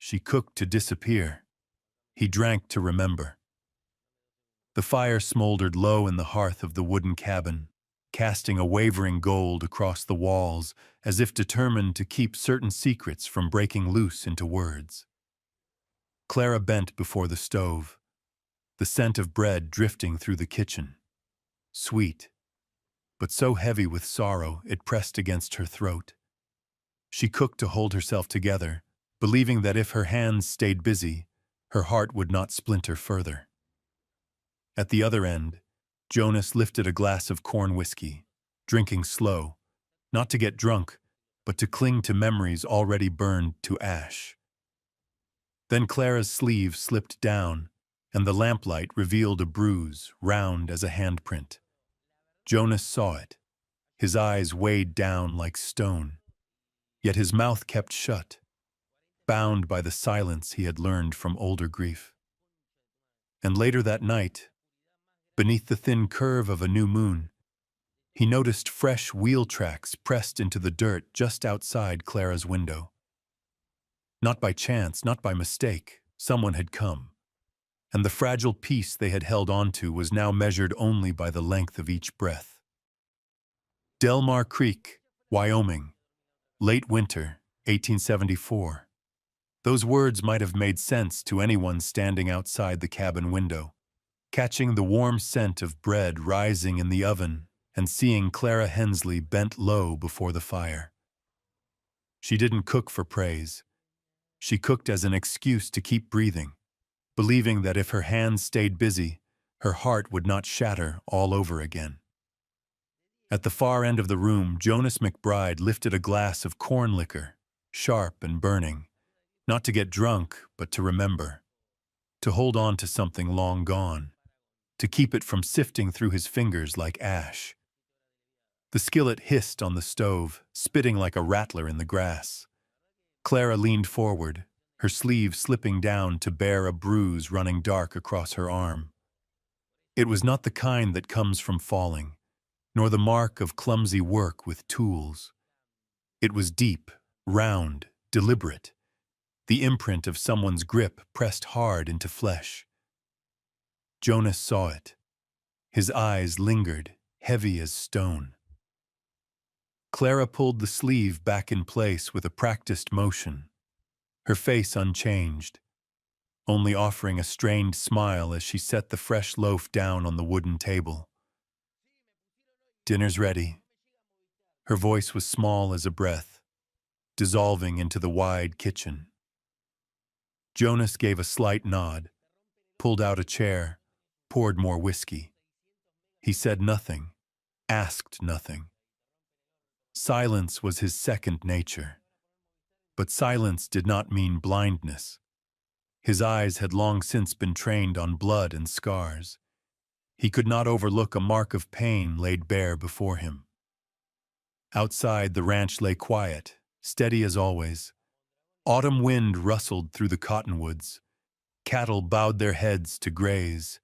She cooked to disappear. He drank to remember. The fire smoldered low in the hearth of the wooden cabin, casting a wavering gold across the walls as if determined to keep certain secrets from breaking loose into words. Clara bent before the stove, the scent of bread drifting through the kitchen. Sweet, but so heavy with sorrow it pressed against her throat. She cooked to hold herself together, believing that if her hands stayed busy, her heart would not splinter further. At the other end, Jonas lifted a glass of corn whiskey, drinking slow, not to get drunk, but to cling to memories already burned to ash. Then Clara's sleeve slipped down, and the lamplight revealed a bruise, round as a handprint. Jonas saw it. His eyes weighed down like stone, yet his mouth kept shut, bound by the silence he had learned from older grief. And later that night, beneath the thin curve of a new moon, he noticed fresh wheel tracks pressed into the dirt just outside Clara's window. Not by chance, not by mistake, someone had come, and the fragile piece they had held onto was now measured only by the length of each breath. Delmar Creek, Wyoming, late winter, 1874. Those words might have made sense to anyone standing outside the cabin window, catching the warm scent of bread rising in the oven and seeing Clara Hensley bent low before the fire. She didn't cook for praise. She cooked as an excuse to keep breathing, believing that if her hands stayed busy, her heart would not shatter all over again. At the far end of the room, Jonas McBride lifted a glass of corn liquor, sharp and burning, not to get drunk, but to remember, to hold on to something long gone, to keep it from sifting through his fingers like ash. The skillet hissed on the stove, spitting like a rattler in the grass. Clara leaned forward, her sleeve slipping down to bare a bruise running dark across her arm. It was not the kind that comes from falling, nor the mark of clumsy work with tools. It was deep, round, deliberate, the imprint of someone's grip pressed hard into flesh. Jonas saw it. His eyes lingered, heavy as stone. Clara pulled the sleeve back in place with a practiced motion, her face unchanged, only offering a strained smile as she set the fresh loaf down on the wooden table. "Dinner's ready." Her voice was small as a breath, dissolving into the wide kitchen. Jonas gave a slight nod, pulled out a chair, poured more whiskey. He said nothing, asked nothing. Silence was his second nature. But silence did not mean blindness. His eyes had long since been trained on blood and scars. He could not overlook a mark of pain laid bare before him. Outside, the ranch lay quiet, steady as always. Autumn wind rustled through the cottonwoods. Cattle bowed their heads to graze.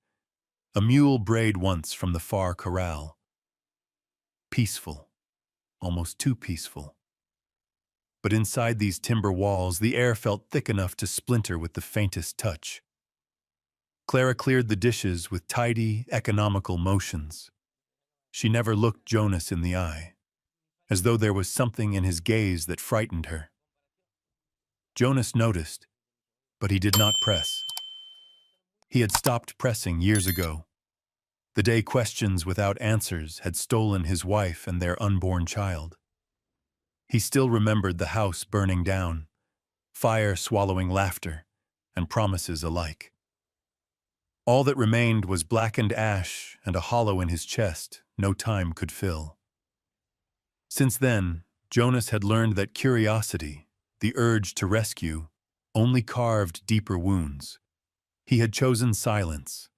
A mule brayed once from the far corral. Peaceful, almost too peaceful. But inside these timber walls, the air felt thick enough to splinter with the faintest touch. Clara cleared the dishes with tidy, economical motions. She never looked Jonas in the eye, as though there was something in his gaze that frightened her. Jonas noticed, but he did not press. He had stopped pressing years ago, the day questions without answers had stolen his wife and their unborn child. He still remembered the house burning down, fire swallowing laughter, and promises alike. All that remained was blackened ash and a hollow in his chest no time could fill. Since then, Jonas had learned that curiosity, the urge to rescue, only carved deeper wounds. He had chosen silence,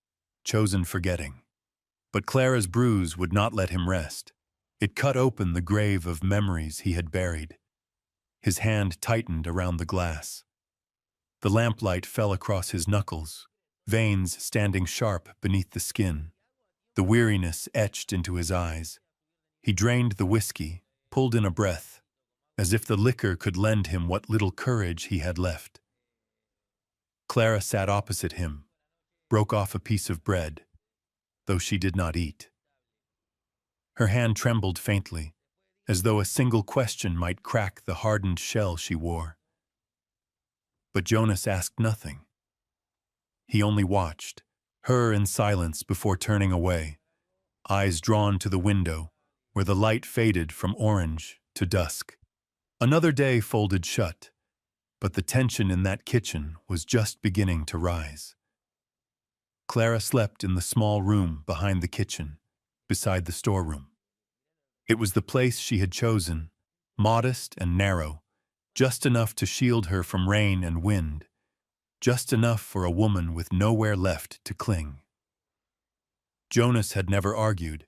chosen forgetting. But Clara's bruise would not let him rest. It cut open the grave of memories he had buried. His hand tightened around the glass. The lamplight fell across his knuckles, veins standing sharp beneath the skin. The weariness etched into his eyes. He drained the whiskey, pulled in a breath, as if the liquor could lend him what little courage he had left. Clara sat opposite him, broke off a piece of bread, though she did not eat. Her hand trembled faintly, as though a single question might crack the hardened shell she wore. But Jonas asked nothing. He only watched, her in silence before turning away, eyes drawn to the window, where the light faded from orange to dusk. Another day folded shut, but the tension in that kitchen was just beginning to rise. Clara slept in the small room behind the kitchen, beside the storeroom. It was the place she had chosen, modest and narrow, just enough to shield her from rain and wind, just enough for a woman with nowhere left to cling. Jonas had never argued.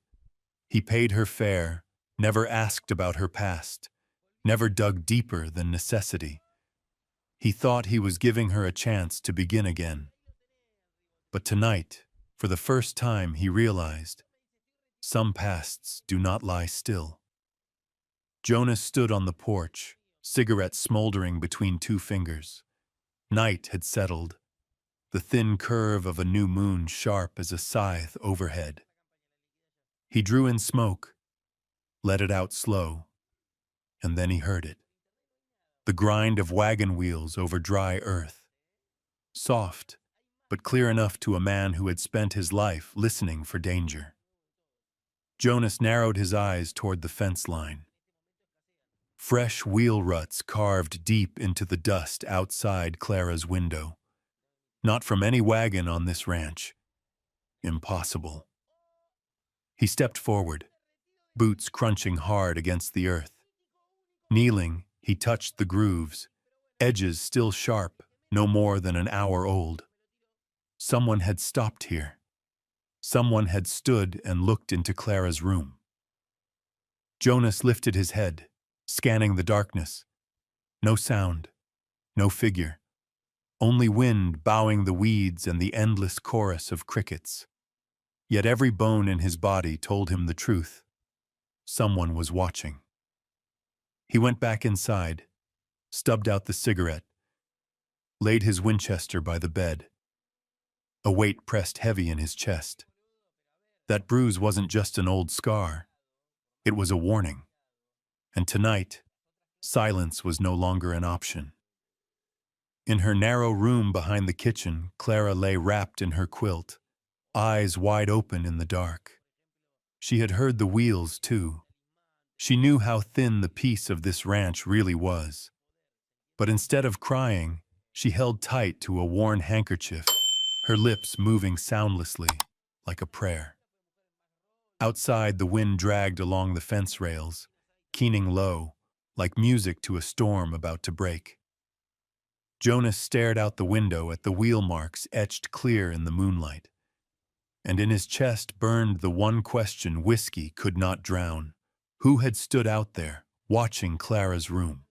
He paid her fare, never asked about her past, never dug deeper than necessity. He thought he was giving her a chance to begin again. But tonight, for the first time, he realized, some pasts do not lie still. Jonas stood on the porch, cigarette smoldering between two fingers. Night had settled, the thin curve of a new moon sharp as a scythe overhead. He drew in smoke, let it out slow, and then he heard it. The grind of wagon wheels over dry earth. Soft, but clear enough to a man who had spent his life listening for danger. Jonas narrowed his eyes toward the fence line. Fresh wheel ruts carved deep into the dust outside Clara's window. Not from any wagon on this ranch. Impossible. He stepped forward, boots crunching hard against the earth. Kneeling, he touched the grooves, edges still sharp, no more than an hour old. Someone had stopped here. Someone had stood and looked into Clara's room. Jonas lifted his head, scanning the darkness. No sound, no figure. Only wind bowing the weeds and the endless chorus of crickets. Yet every bone in his body told him the truth. Someone was watching. He went back inside, stubbed out the cigarette, laid his Winchester by the bed. A weight pressed heavy in his chest. That bruise wasn't just an old scar. It was a warning. And tonight, silence was no longer an option. In her narrow room behind the kitchen, Clara lay wrapped in her quilt, eyes wide open in the dark. She had heard the wheels, too. She knew how thin the piece of this ranch really was. But instead of crying, she held tight to a worn handkerchief, her lips moving soundlessly, like a prayer. Outside, the wind dragged along the fence rails, keening low, like music to a storm about to break. Jonas stared out the window at the wheel marks etched clear in the moonlight. And in his chest burned the one question whiskey could not drown. Who had stood out there, watching Clara's room?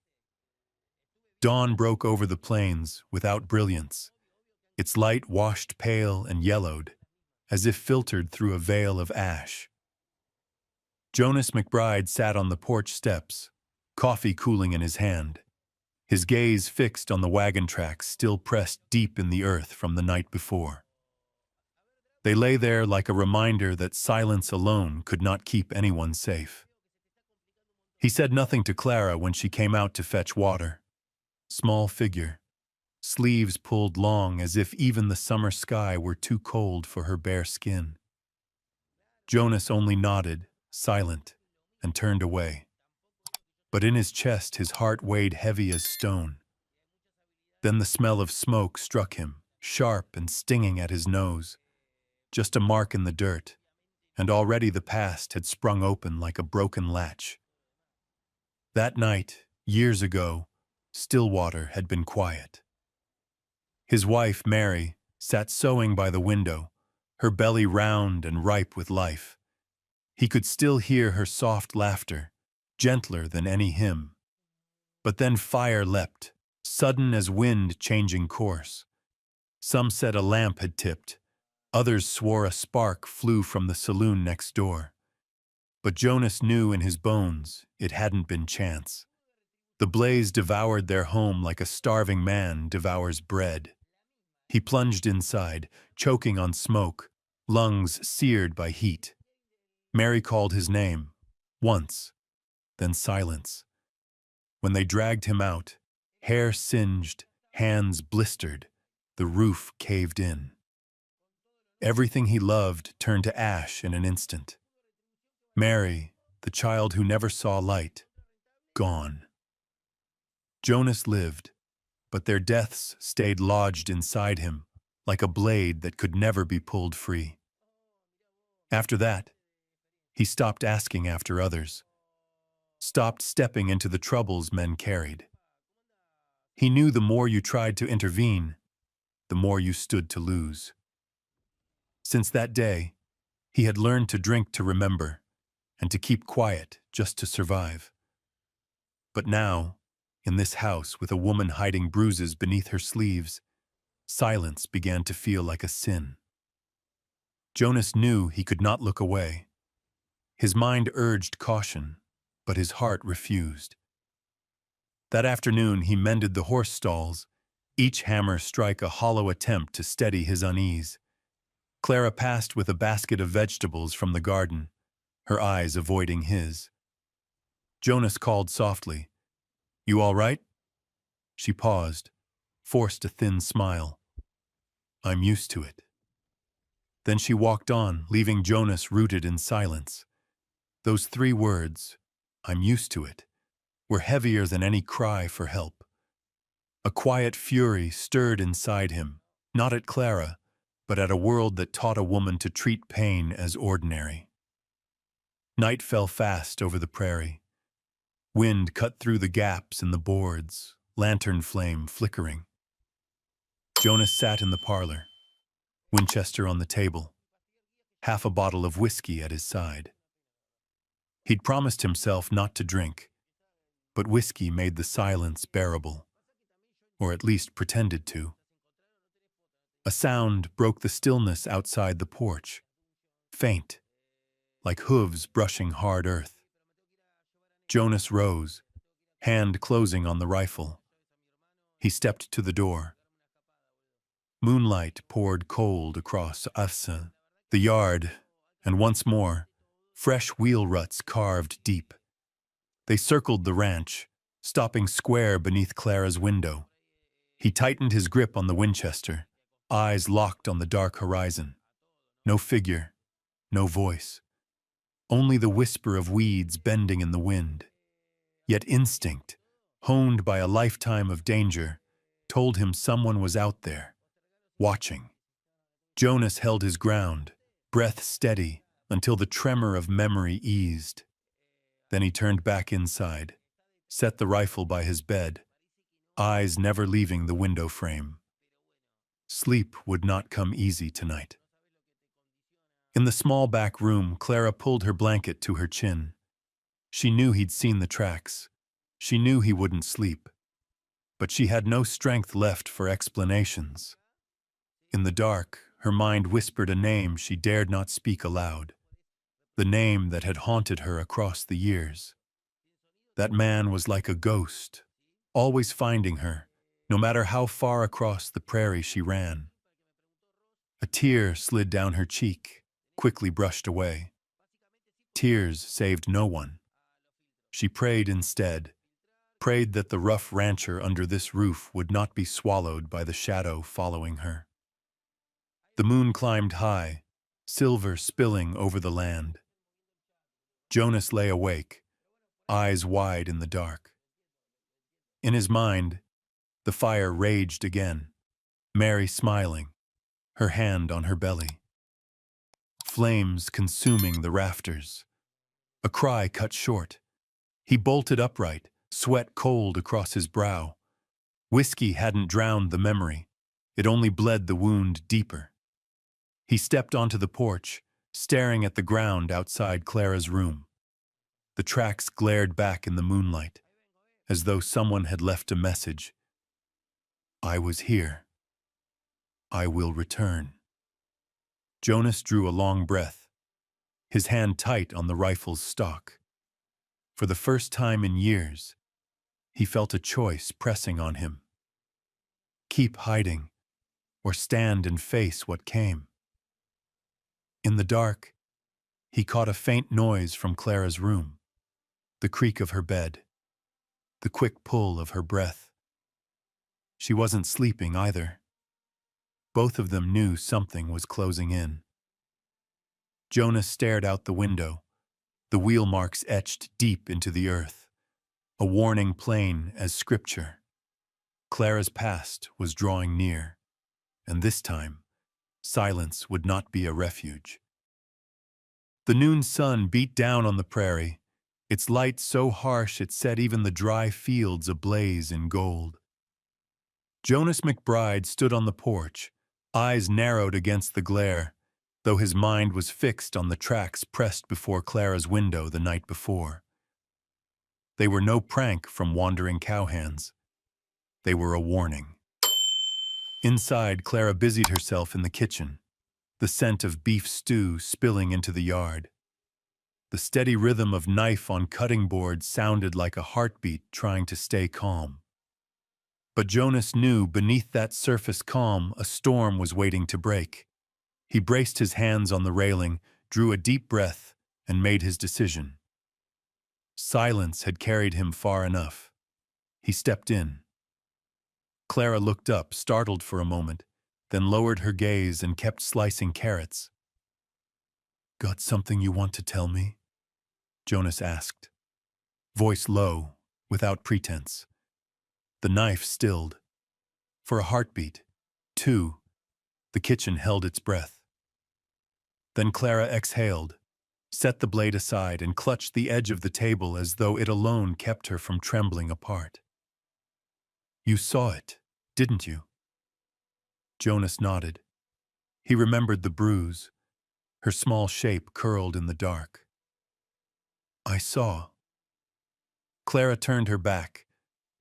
Dawn broke over the plains without brilliance. Its light washed pale and yellowed, as if filtered through a veil of ash. Jonas McBride sat on the porch steps, coffee cooling in his hand, his gaze fixed on the wagon tracks still pressed deep in the earth from the night before. They lay there like a reminder that silence alone could not keep anyone safe. He said nothing to Clara when she came out to fetch water. Small figure, sleeves pulled long as if even the summer sky were too cold for her bare skin. Jonas only nodded, silent, and turned away. But in his chest his heart weighed heavy as stone. Then the smell of smoke struck him, sharp and stinging at his nose. Just a mark in the dirt, and already the past had sprung open like a broken latch. That night, years ago, Stillwater had been quiet. His wife, Mary, sat sewing by the window, her belly round and ripe with life. He could still hear her soft laughter, gentler than any hymn. But then fire leapt, sudden as wind changing course. Some said a lamp had tipped, others swore a spark flew from the saloon next door. But Jonas knew in his bones it hadn't been chance. The blaze devoured their home like a starving man devours bread. He plunged inside, choking on smoke, lungs seared by heat. Mary called his name, once, then silence. When they dragged him out, hair singed, hands blistered, the roof caved in. Everything he loved turned to ash in an instant. Mary, the child who never saw light, gone. Jonas lived, but their deaths stayed lodged inside him, like a blade that could never be pulled free. After that, he stopped asking after others, stopped stepping into the troubles men carried. He knew the more you tried to intervene, the more you stood to lose. Since that day, he had learned to drink to remember, and to keep quiet just to survive. But now, in this house with a woman hiding bruises beneath her sleeves, silence began to feel like a sin. Jonas knew he could not look away. His mind urged caution, but his heart refused. That afternoon he mended the horse stalls, each hammer strike a hollow attempt to steady his unease. Clara passed with a basket of vegetables from the garden, her eyes avoiding his. Jonas called softly, "You all right?" She paused, forced a thin smile. "I'm used to it." Then she walked on, leaving Jonas rooted in silence. Those 3 words, "I'm used to it," were heavier than any cry for help. A quiet fury stirred inside him, not at Clara, but at a world that taught a woman to treat pain as ordinary. Night fell fast over the prairie. Wind cut through the gaps in the boards, lantern flame flickering. Jonas sat in the parlor, Winchester on the table, half a bottle of whiskey at his side. He'd promised himself not to drink, but whiskey made the silence bearable, or at least pretended to. A sound broke the stillness outside the porch, faint, like hooves brushing hard earth. Jonas rose, hand closing on the rifle. He stepped to the door. Moonlight poured cold across the yard, and once more, fresh wheel ruts carved deep. They circled the ranch, stopping square beneath Clara's window. He tightened his grip on the Winchester, eyes locked on the dark horizon. No figure, no voice. Only the whisper of weeds bending in the wind. Yet instinct, honed by a lifetime of danger, told him someone was out there, watching. Jonas held his ground, breath steady, until the tremor of memory eased. Then he turned back inside, set the rifle by his bed, eyes never leaving the window frame. Sleep would not come easy tonight. In the small back room, Clara pulled her blanket to her chin. She knew he'd seen the tracks. She knew he wouldn't sleep. But she had no strength left for explanations. In the dark, her mind whispered a name she dared not speak aloud. The name that had haunted her across the years. That man was like a ghost, always finding her, no matter how far across the prairie she ran. A tear slid down her cheek, quickly brushed away. Tears saved no one. She prayed instead, prayed that the rough rancher under this roof would not be swallowed by the shadow following her. The moon climbed high, silver spilling over the land. Jonas lay awake, eyes wide in the dark. In his mind, the fire raged again, Mary smiling, her hand on her belly. Flames consuming the rafters. A cry cut short. He bolted upright, sweat cold across his brow. Whiskey hadn't drowned the memory. It only bled the wound deeper. He stepped onto the porch, staring at the ground outside Clara's room. The tracks glared back in the moonlight, as though someone had left a message. "I was here. I will return." Jonas drew a long breath, his hand tight on the rifle's stock. For the first time in years, he felt a choice pressing on him. Keep hiding, or stand and face what came. In the dark, he caught a faint noise from Clara's room, the creak of her bed, the quick pull of her breath. She wasn't sleeping either. Both of them knew something was closing in. Jonas stared out the window, the wheel marks etched deep into the earth, a warning plain as scripture. Clara's past was drawing near, and this time, silence would not be a refuge. The noon sun beat down on the prairie, its light so harsh it set even the dry fields ablaze in gold. Jonas McBride stood on the porch, eyes narrowed against the glare, though his mind was fixed on the tracks pressed before Clara's window the night before. They were no prank from wandering cowhands. They were a warning. Inside, Clara busied herself in the kitchen, the scent of beef stew spilling into the yard. The steady rhythm of knife on cutting board sounded like a heartbeat trying to stay calm. But Jonas knew beneath that surface calm a storm was waiting to break. He braced his hands on the railing, drew a deep breath, and made his decision. Silence had carried him far enough. He stepped in. Clara looked up, startled for a moment, then lowered her gaze and kept slicing carrots. "Got something you want to tell me?" Jonas asked, voice low, without pretense. The knife stilled. For a heartbeat, two, the kitchen held its breath. Then Clara exhaled, set the blade aside, and clutched the edge of the table as though it alone kept her from trembling apart. "You saw it, didn't you?" Jonas nodded. He remembered the bruise, her small shape curled in the dark. "I saw." Clara turned her back,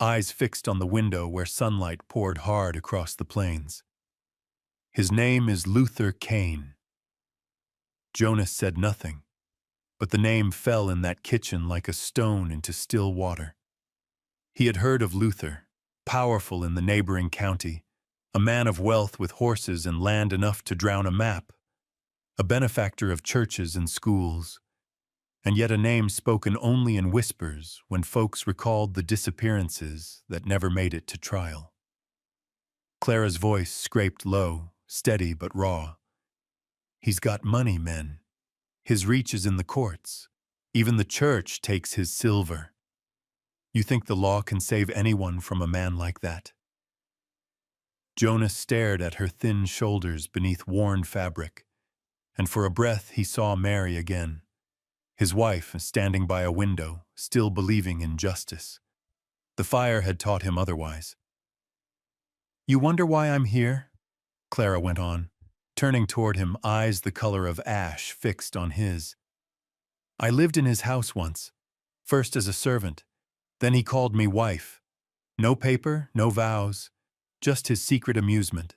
eyes fixed on the window where sunlight poured hard across the plains. "His name is Luther Kane." Jonas said nothing, but the name fell in that kitchen like a stone into still water. He had heard of Luther, powerful in the neighboring county, a man of wealth with horses and land enough to drown a map, a benefactor of churches and schools, and yet a name spoken only in whispers when folks recalled the disappearances that never made it to trial. Clara's voice scraped low, steady but raw. "He's got money, men. His reach is in the courts. Even the church takes his silver. You think the law can save anyone from a man like that?" Jonas stared at her thin shoulders beneath worn fabric, and for a breath he saw Mary again, his wife standing by a window, still believing in justice. The fire had taught him otherwise. "You wonder why I'm here?" Clara went on, turning toward him, eyes the color of ash fixed on his. "I lived in his house once, first as a servant, then he called me wife. No paper, no vows, just his secret amusement.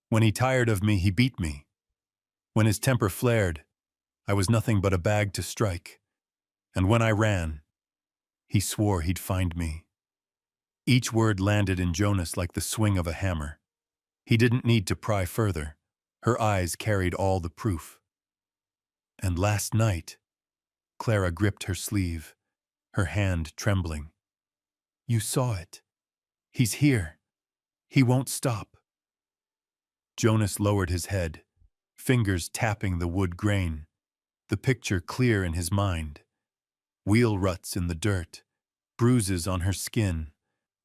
When he tired of me, he beat me. When his temper flared, I was nothing but a bag to strike. And when I ran, he swore he'd find me." Each word landed in Jonas like the swing of a hammer. He didn't need to pry further. Her eyes carried all the proof. "And last night," Clara gripped her sleeve, her hand trembling. "You saw it. He's here. He won't stop." Jonas lowered his head, fingers tapping the wood grain, the picture clear in his mind. Wheel ruts in the dirt, bruises on her skin,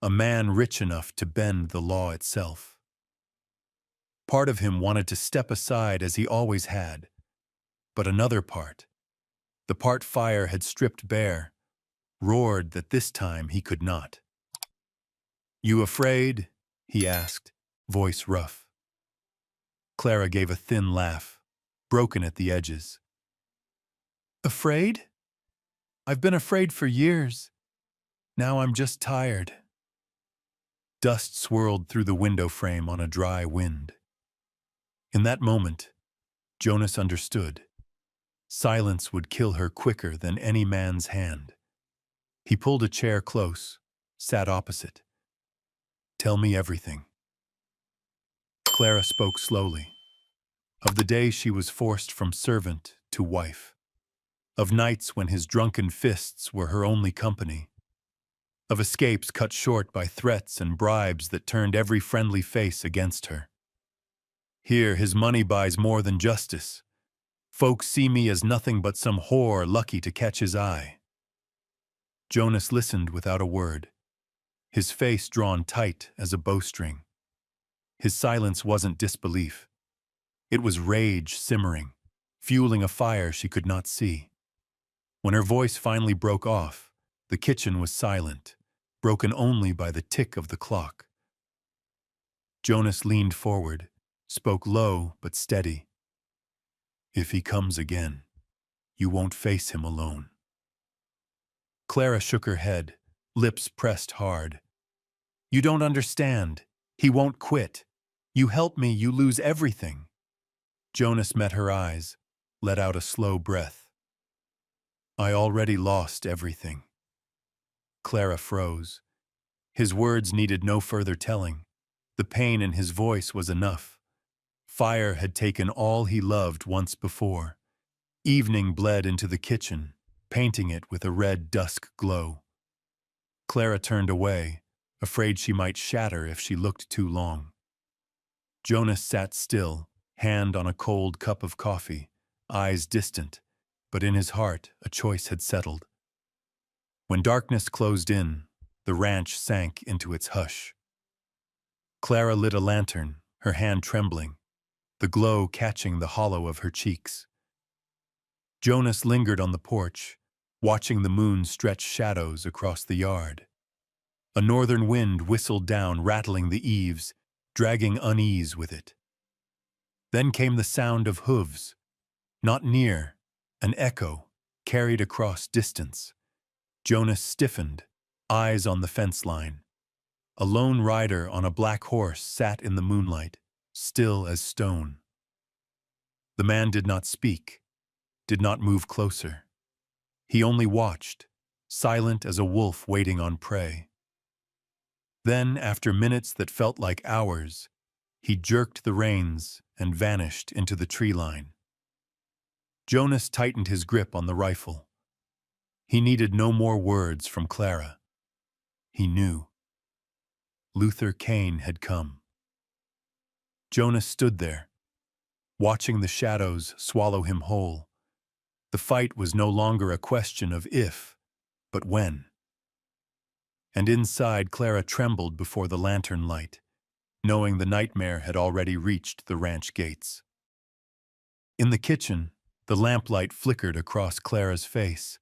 a man rich enough to bend the law itself. Part of him wanted to step aside as he always had, but another part, the part fire had stripped bare, roared that this time he could not. "You afraid?" he asked, voice rough. Clara gave a thin laugh, broken at the edges. "Afraid? I've been afraid for years. Now I'm just tired." Dust swirled through the window frame on a dry wind. In that moment, Jonas understood. Silence would kill her quicker than any man's hand. He pulled a chair close, sat opposite. "Tell me everything." Clara spoke slowly. Of the day she was forced from servant to wife. Of nights when his drunken fists were her only company. Of escapes cut short by threats and bribes that turned every friendly face against her. Here his money buys more than justice. Folks see me as nothing but some whore lucky to catch his eye. Jonas listened without a word, his face drawn tight as a bowstring. His silence wasn't disbelief. It was rage simmering, fueling a fire she could not see. When her voice finally broke off, the kitchen was silent, broken only by the tick of the clock. Jonas leaned forward, spoke low but steady. If he comes again, you won't face him alone. Clara shook her head, lips pressed hard. You don't understand. He won't quit. You help me, you lose everything. Jonas met her eyes, let out a slow breath. I already lost everything. Clara froze. His words needed no further telling. The pain in his voice was enough. Fire had taken all he loved once before. Evening bled into the kitchen, painting it with a red dusk glow. Clara turned away, afraid she might shatter if she looked too long. Jonas sat still, hand on a cold cup of coffee, eyes distant, but in his heart a choice had settled. When darkness closed in, the ranch sank into its hush. Clara lit a lantern, her hand trembling, the glow catching the hollow of her cheeks. Jonas lingered on the porch, watching the moon stretch shadows across the yard. A northern wind whistled down, rattling the eaves, dragging unease with it. Then came the sound of hooves, not near, an echo, carried across distance. Jonas stiffened, eyes on the fence line. A lone rider on a black horse sat in the moonlight, still as stone. The man did not speak, did not move closer. He only watched, silent as a wolf waiting on prey. Then, after minutes that felt like hours, he jerked the reins and vanished into the tree line. Jonas tightened his grip on the rifle. He needed no more words from Clara. He knew. Luther Kane had come. Jonas stood there, watching the shadows swallow him whole. The fight was no longer a question of if, but when. And inside, Clara trembled before the lantern light, knowing the nightmare had already reached the ranch gates. In the kitchen, the lamplight flickered across Clara's face,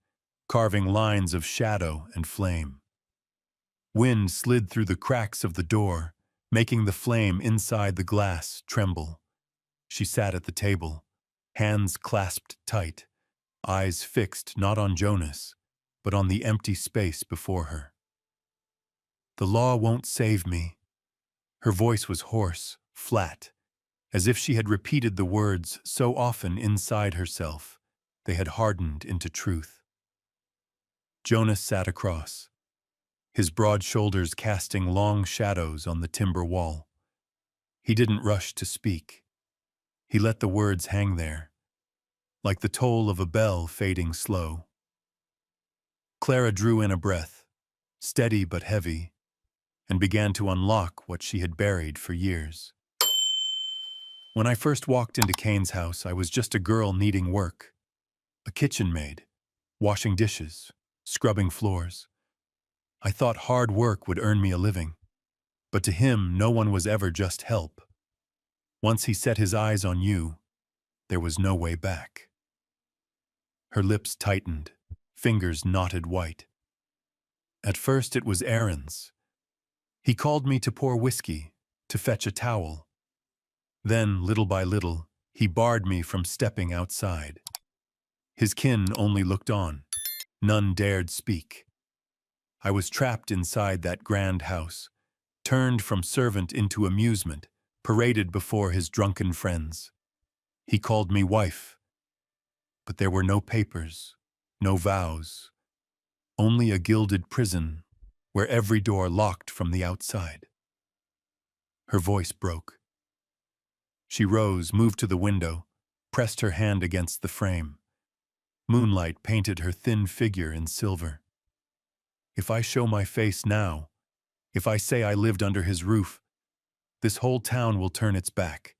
carving lines of shadow and flame. Wind slid through the cracks of the door, making the flame inside the glass tremble. She sat at the table, hands clasped tight, eyes fixed not on Jonas, but on the empty space before her. The law won't save me. Her voice was hoarse, flat, as if she had repeated the words so often inside herself, they had hardened into truth. Jonas sat across, his broad shoulders casting long shadows on the timber wall. He didn't rush to speak. He let the words hang there, like the toll of a bell fading slow. Clara drew in a breath, steady but heavy, and began to unlock what she had buried for years. When I first walked into Kane's house, I was just a girl needing work, a kitchen maid, washing dishes, scrubbing floors. I thought hard work would earn me a living, but to him no one was ever just help. Once he set his eyes on you, there was no way back. Her lips tightened, fingers knotted white. At first it was errands. He called me to pour whiskey, to fetch a towel. Then, little by little, he barred me from stepping outside. His kin only looked on. None dared speak. I was trapped inside that grand house, turned from servant into amusement, paraded before his drunken friends. He called me wife, but there were no papers, no vows, only a gilded prison where every door locked from the outside. Her voice broke. She rose, moved to the window, pressed her hand against the frame. Moonlight painted her thin figure in silver. If I show my face now, if I say I lived under his roof, this whole town will turn its back.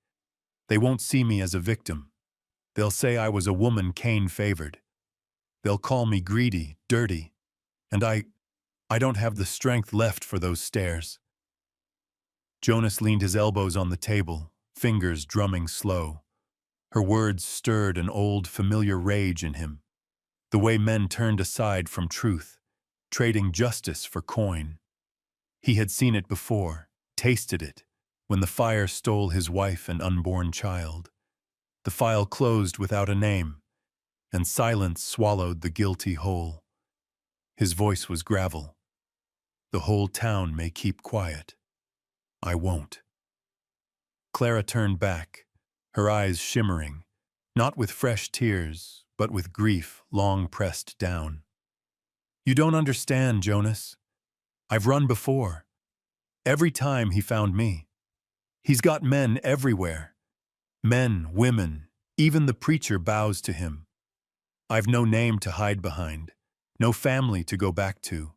They won't see me as a victim. They'll say I was a woman Cain favored. They'll call me greedy, dirty, and I don't have the strength left for those stares. Jonas leaned his elbows on the table, fingers drumming slow. Her words stirred an old, familiar rage in him. The way men turned aside from truth, trading justice for coin. He had seen it before, tasted it, when the fire stole his wife and unborn child. The file closed without a name, and silence swallowed the guilty whole. His voice was gravel. The whole town may keep quiet. I won't. Clara turned back, her eyes shimmering, not with fresh tears, but with grief long pressed down. You don't understand, Jonas. I've run before. Every time he found me. He's got men everywhere. Men, women, even the preacher bows to him. I've no name to hide behind, no family to go back to.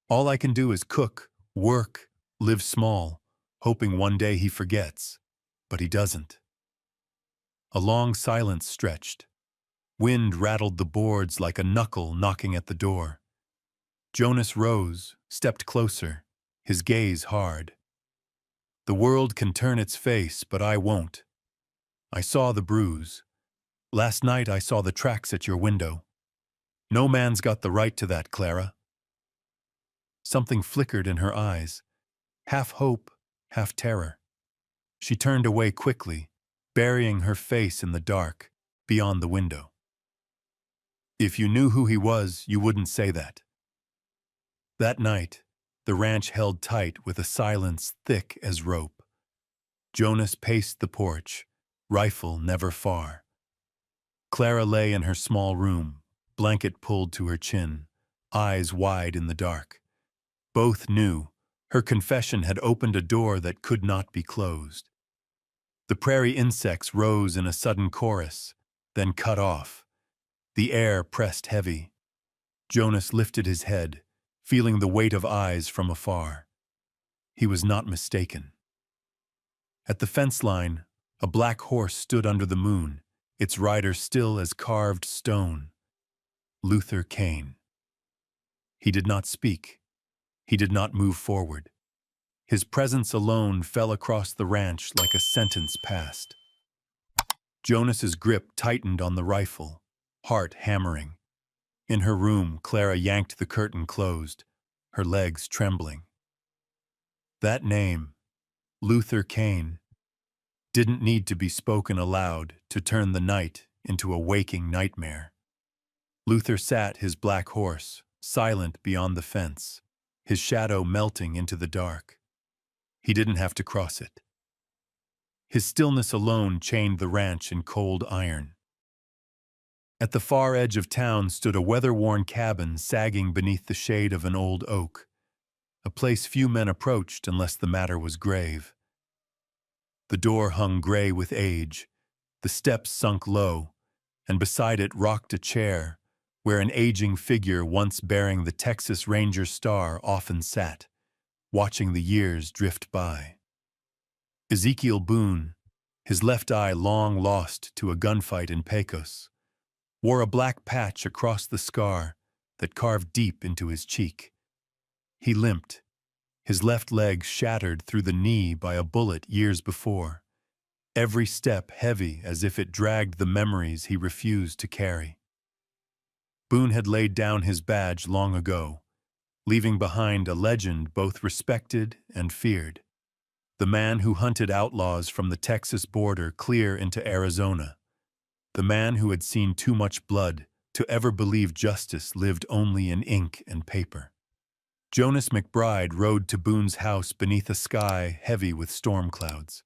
All I can do is cook, work, live small, hoping one day he forgets, but he doesn't. A long silence stretched. Wind rattled the boards like a knuckle knocking at the door. Jonas rose, stepped closer, his gaze hard. The world can turn its face, but I won't. I saw the bruise. Last night I saw the tracks at your window. No man's got the right to that, Clara. Something flickered in her eyes, half hope, half terror. She turned away quickly, burying her face in the dark, beyond the window. If you knew who he was, you wouldn't say that. That night, the ranch held tight with a silence thick as rope. Jonas paced the porch, rifle never far. Clara lay in her small room, blanket pulled to her chin, eyes wide in the dark. Both knew her confession had opened a door that could not be closed. The prairie insects rose in a sudden chorus, then cut off. The air pressed heavy. Jonas lifted his head, feeling the weight of eyes from afar. He was not mistaken. At the fence line, a black horse stood under the moon, its rider still as carved stone. Luther Cain. He did not speak. He did not move forward. His presence alone fell across the ranch like a sentence passed. Jonas's grip tightened on the rifle, heart hammering. In her room, Clara yanked the curtain closed, her legs trembling. That name, Luther Cain, didn't need to be spoken aloud to turn the night into a waking nightmare. Luther sat his black horse, silent beyond the fence, his shadow melting into the dark. He didn't have to cross it. His stillness alone chained the ranch in cold iron. At the far edge of town stood a weather-worn cabin sagging beneath the shade of an old oak, a place few men approached unless the matter was grave. The door hung gray with age, the steps sunk low, and beside it rocked a chair where an aging figure once bearing the Texas Ranger star often sat, watching the years drift by. Ezekiel Boone, his left eye long lost to a gunfight in Pecos, wore a black patch across the scar that carved deep into his cheek. He limped, his left leg shattered through the knee by a bullet years before, every step heavy as if it dragged the memories he refused to carry. Boone had laid down his badge long ago, leaving behind a legend both respected and feared. The man who hunted outlaws from the Texas border clear into Arizona. The man who had seen too much blood to ever believe justice lived only in ink and paper. Jonas McBride rode to Boone's house beneath a sky heavy with storm clouds.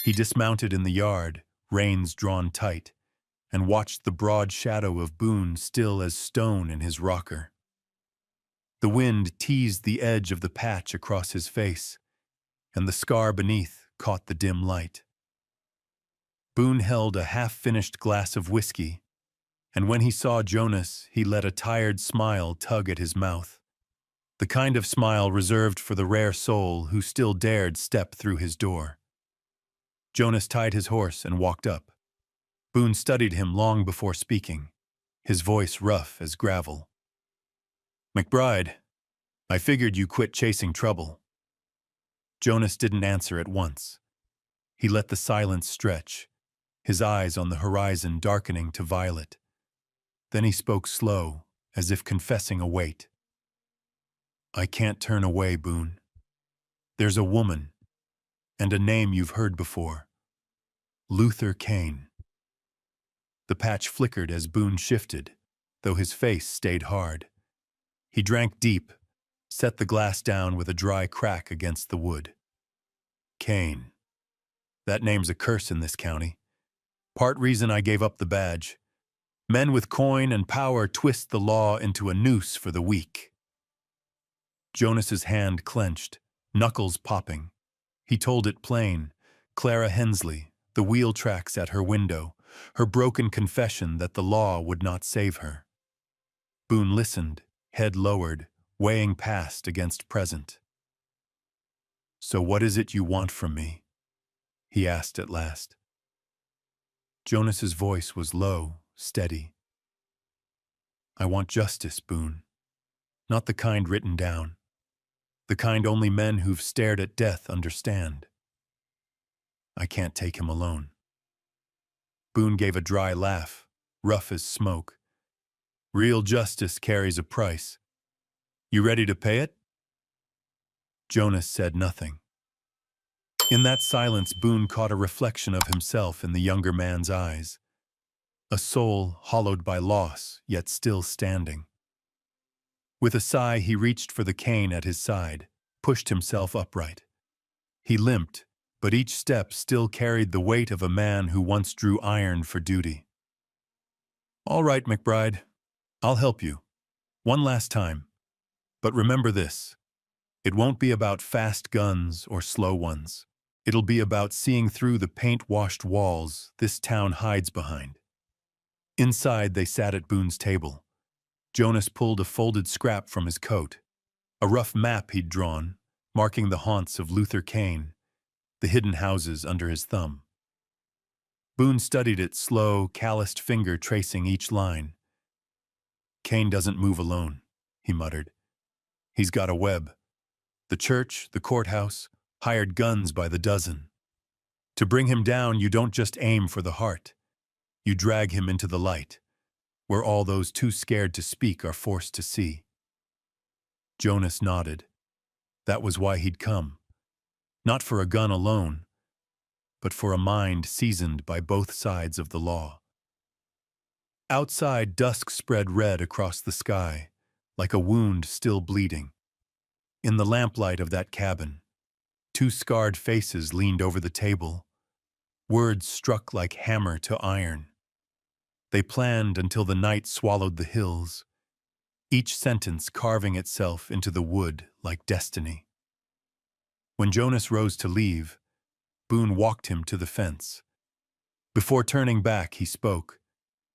He dismounted in the yard, reins drawn tight, and watched the broad shadow of Boone still as stone in his rocker. The wind teased the edge of the patch across his face, and the scar beneath caught the dim light. Boone held a half-finished glass of whiskey, and when he saw Jonas, he let a tired smile tug at his mouth. The kind of smile reserved for the rare soul who still dared step through his door. Jonas tied his horse and walked up. Boone studied him long before speaking, his voice rough as gravel. "McBride, I figured you quit chasing trouble." Jonas didn't answer at once. He let the silence stretch, his eyes on the horizon darkening to violet. Then he spoke slow, as if confessing a weight. "I can't turn away, Boone. There's a woman, and a name you've heard before. Luther Kane." The patch flickered as Boone shifted, though his face stayed hard. He drank deep, set the glass down with a dry crack against the wood. "Kane. That name's a curse in this county. Part reason I gave up the badge. Men with coin and power twist the law into a noose for the weak." Jonas's hand clenched, knuckles popping. He told it plain. Clara Hensley, the wheel tracks at her window, her broken confession that the law would not save her. Boone listened, head lowered, weighing past against present. "So what is it you want from me?" he asked at last. Jonas's voice was low, steady. "I want justice, Boone. Not the kind written down. The kind only men who've stared at death understand. I can't take him alone." Boone gave a dry laugh, rough as smoke. "Real justice carries a price. You ready to pay it?" Jonas said nothing. In that silence, Boone caught a reflection of himself in the younger man's eyes. A soul hollowed by loss, yet still standing. With a sigh, he reached for the cane at his side, pushed himself upright. He limped, but each step still carried the weight of a man who once drew iron for duty. "All right, McBride. I'll help you. One last time. But remember this. It won't be about fast guns or slow ones. It'll be about seeing through the paint-washed walls this town hides behind." Inside, they sat at Boone's table. Jonas pulled a folded scrap from his coat, a rough map he'd drawn, marking the haunts of Luther Kane, the hidden houses under his thumb. Boone studied it, slow, calloused finger tracing each line. "Kane doesn't move alone," he muttered. "He's got a web. The church, the courthouse, hired guns by the dozen. To bring him down, you don't just aim for the heart. You drag him into the light, where all those too scared to speak are forced to see." Jonas nodded. That was why he'd come. Not for a gun alone, but for a mind seasoned by both sides of the law. Outside, dusk spread red across the sky, like a wound still bleeding. In the lamplight of that cabin, two scarred faces leaned over the table, words struck like hammer to iron. They planned until the night swallowed the hills, each sentence carving itself into the wood like destiny. When Jonas rose to leave, Boone walked him to the fence. Before turning back, he spoke,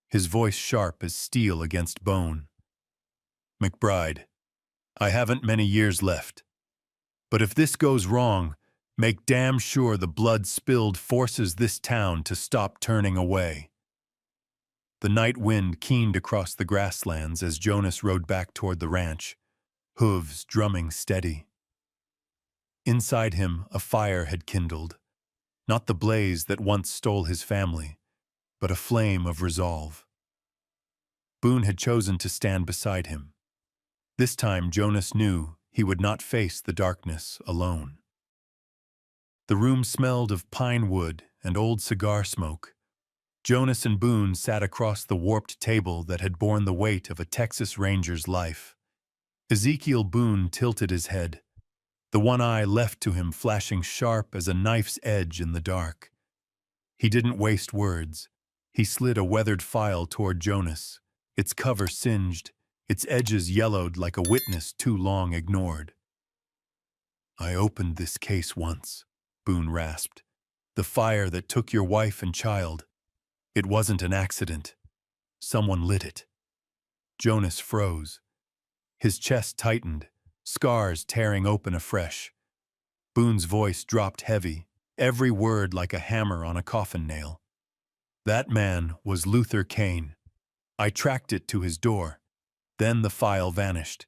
his voice sharp as steel against bone. "McBride, I haven't many years left. But if this goes wrong, make damn sure the blood spilled forces this town to stop turning away." The night wind keened across the grasslands as Jonas rode back toward the ranch, hooves drumming steady. Inside him, a fire had kindled, not the blaze that once stole his family, but a flame of resolve. Boone had chosen to stand beside him. This time Jonas knew he would not face the darkness alone. The room smelled of pine wood and old cigar smoke. Jonas and Boone sat across the warped table that had borne the weight of a Texas Ranger's life. Ezekiel Boone tilted his head, the one eye left to him flashing sharp as a knife's edge in the dark. He didn't waste words. He slid a weathered file toward Jonas, its cover singed, its edges yellowed like a witness too long ignored. "I opened this case once," Boone rasped. The fire that took your wife and child. It wasn't an accident. Someone lit it. Jonas froze. His chest tightened, scars tearing open afresh. Boone's voice dropped heavy, every word like a hammer on a coffin nail. That man was Luther Kane. I tracked it to his door. Then the file vanished.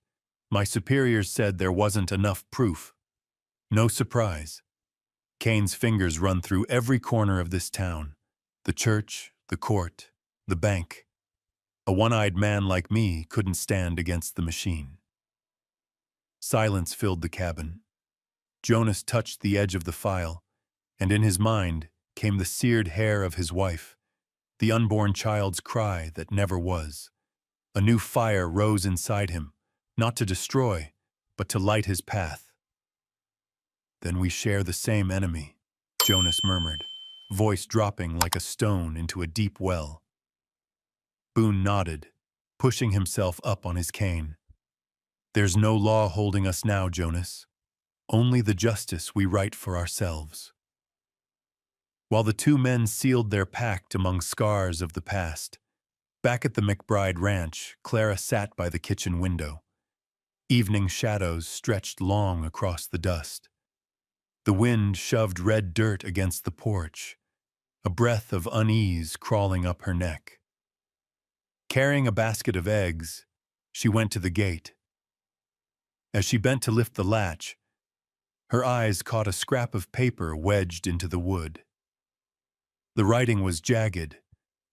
My superiors said there wasn't enough proof. No surprise. Kane's fingers run through every corner of this town. The church, the court, the bank. A one-eyed man like me couldn't stand against the machine. Silence filled the cabin. Jonas touched the edge of the file, and in his mind came the seared hair of his wife, the unborn child's cry that never was. A new fire rose inside him, not to destroy, but to light his path. Then we share the same enemy, Jonas murmured, voice dropping like a stone into a deep well. Boone nodded, pushing himself up on his cane. There's no law holding us now, Jonas. Only the justice we write for ourselves. While the two men sealed their pact among scars of the past, back at the McBride Ranch, Clara sat by the kitchen window. Evening shadows stretched long across the dust. The wind shoved red dirt against the porch, a breath of unease crawling up her neck. Carrying a basket of eggs, she went to the gate. As she bent to lift the latch, her eyes caught a scrap of paper wedged into the wood. The writing was jagged,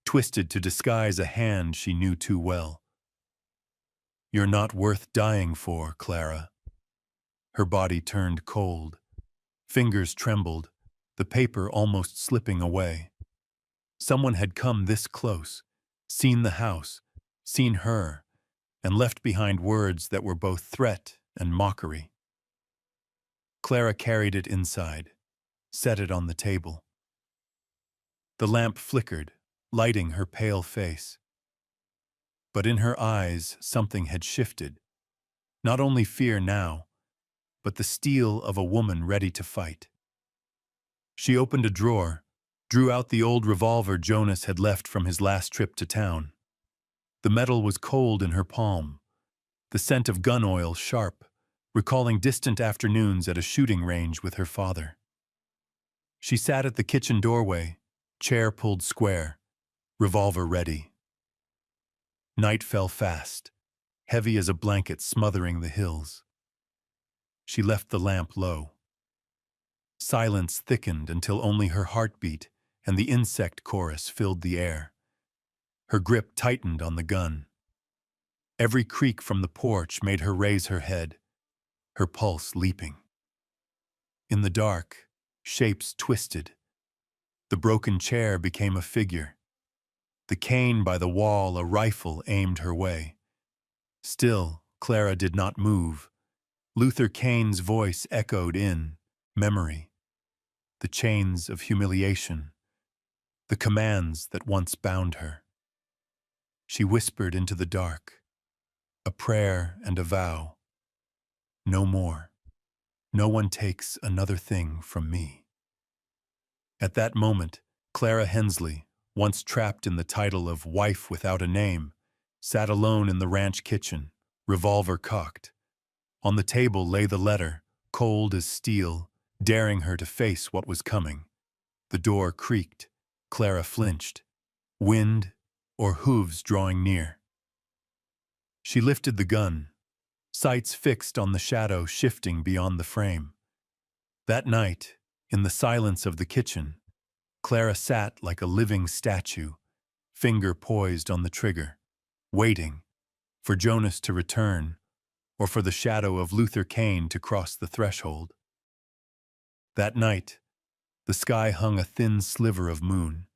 twisted to disguise a hand she knew too well. You're not worth dying for, Clara. Her body turned cold. Fingers trembled, the paper almost slipping away. Someone had come this close, seen the house, seen her, and left behind words that were both threat and mockery. Clara carried it inside, set it on the table. The lamp flickered, lighting her pale face. But in her eyes something had shifted. Not only fear now, but the steel of a woman ready to fight. She opened a drawer, drew out the old revolver Jonas had left from his last trip to town. The metal was cold in her palm, the scent of gun oil sharp, recalling distant afternoons at a shooting range with her father. She sat at the kitchen doorway, chair pulled square, revolver ready. Night fell fast, heavy as a blanket smothering the hills. She left the lamp low. Silence thickened until only her heartbeat and the insect chorus filled the air. Her grip tightened on the gun. Every creak from the porch made her raise her head, her pulse leaping. In the dark, shapes twisted. The broken chair became a figure. The cane by the wall, a rifle aimed her way. Still, Clara did not move. Luther Kane's voice echoed in memory. The chains of humiliation, the commands that once bound her. She whispered into the dark, a prayer and a vow. No more. No one takes another thing from me. At that moment, Clara Hensley, once trapped in the title of wife without a name, sat alone in the ranch kitchen, revolver cocked. On the table lay the letter, cold as steel, daring her to face what was coming. The door creaked. Clara flinched. Wind or hooves drawing near. She lifted the gun, sights fixed on the shadow shifting beyond the frame. That night, in the silence of the kitchen, Clara sat like a living statue, finger poised on the trigger, waiting for Jonas to return or for the shadow of Luther Kane to cross the threshold. That night, the sky hung a thin sliver of moon,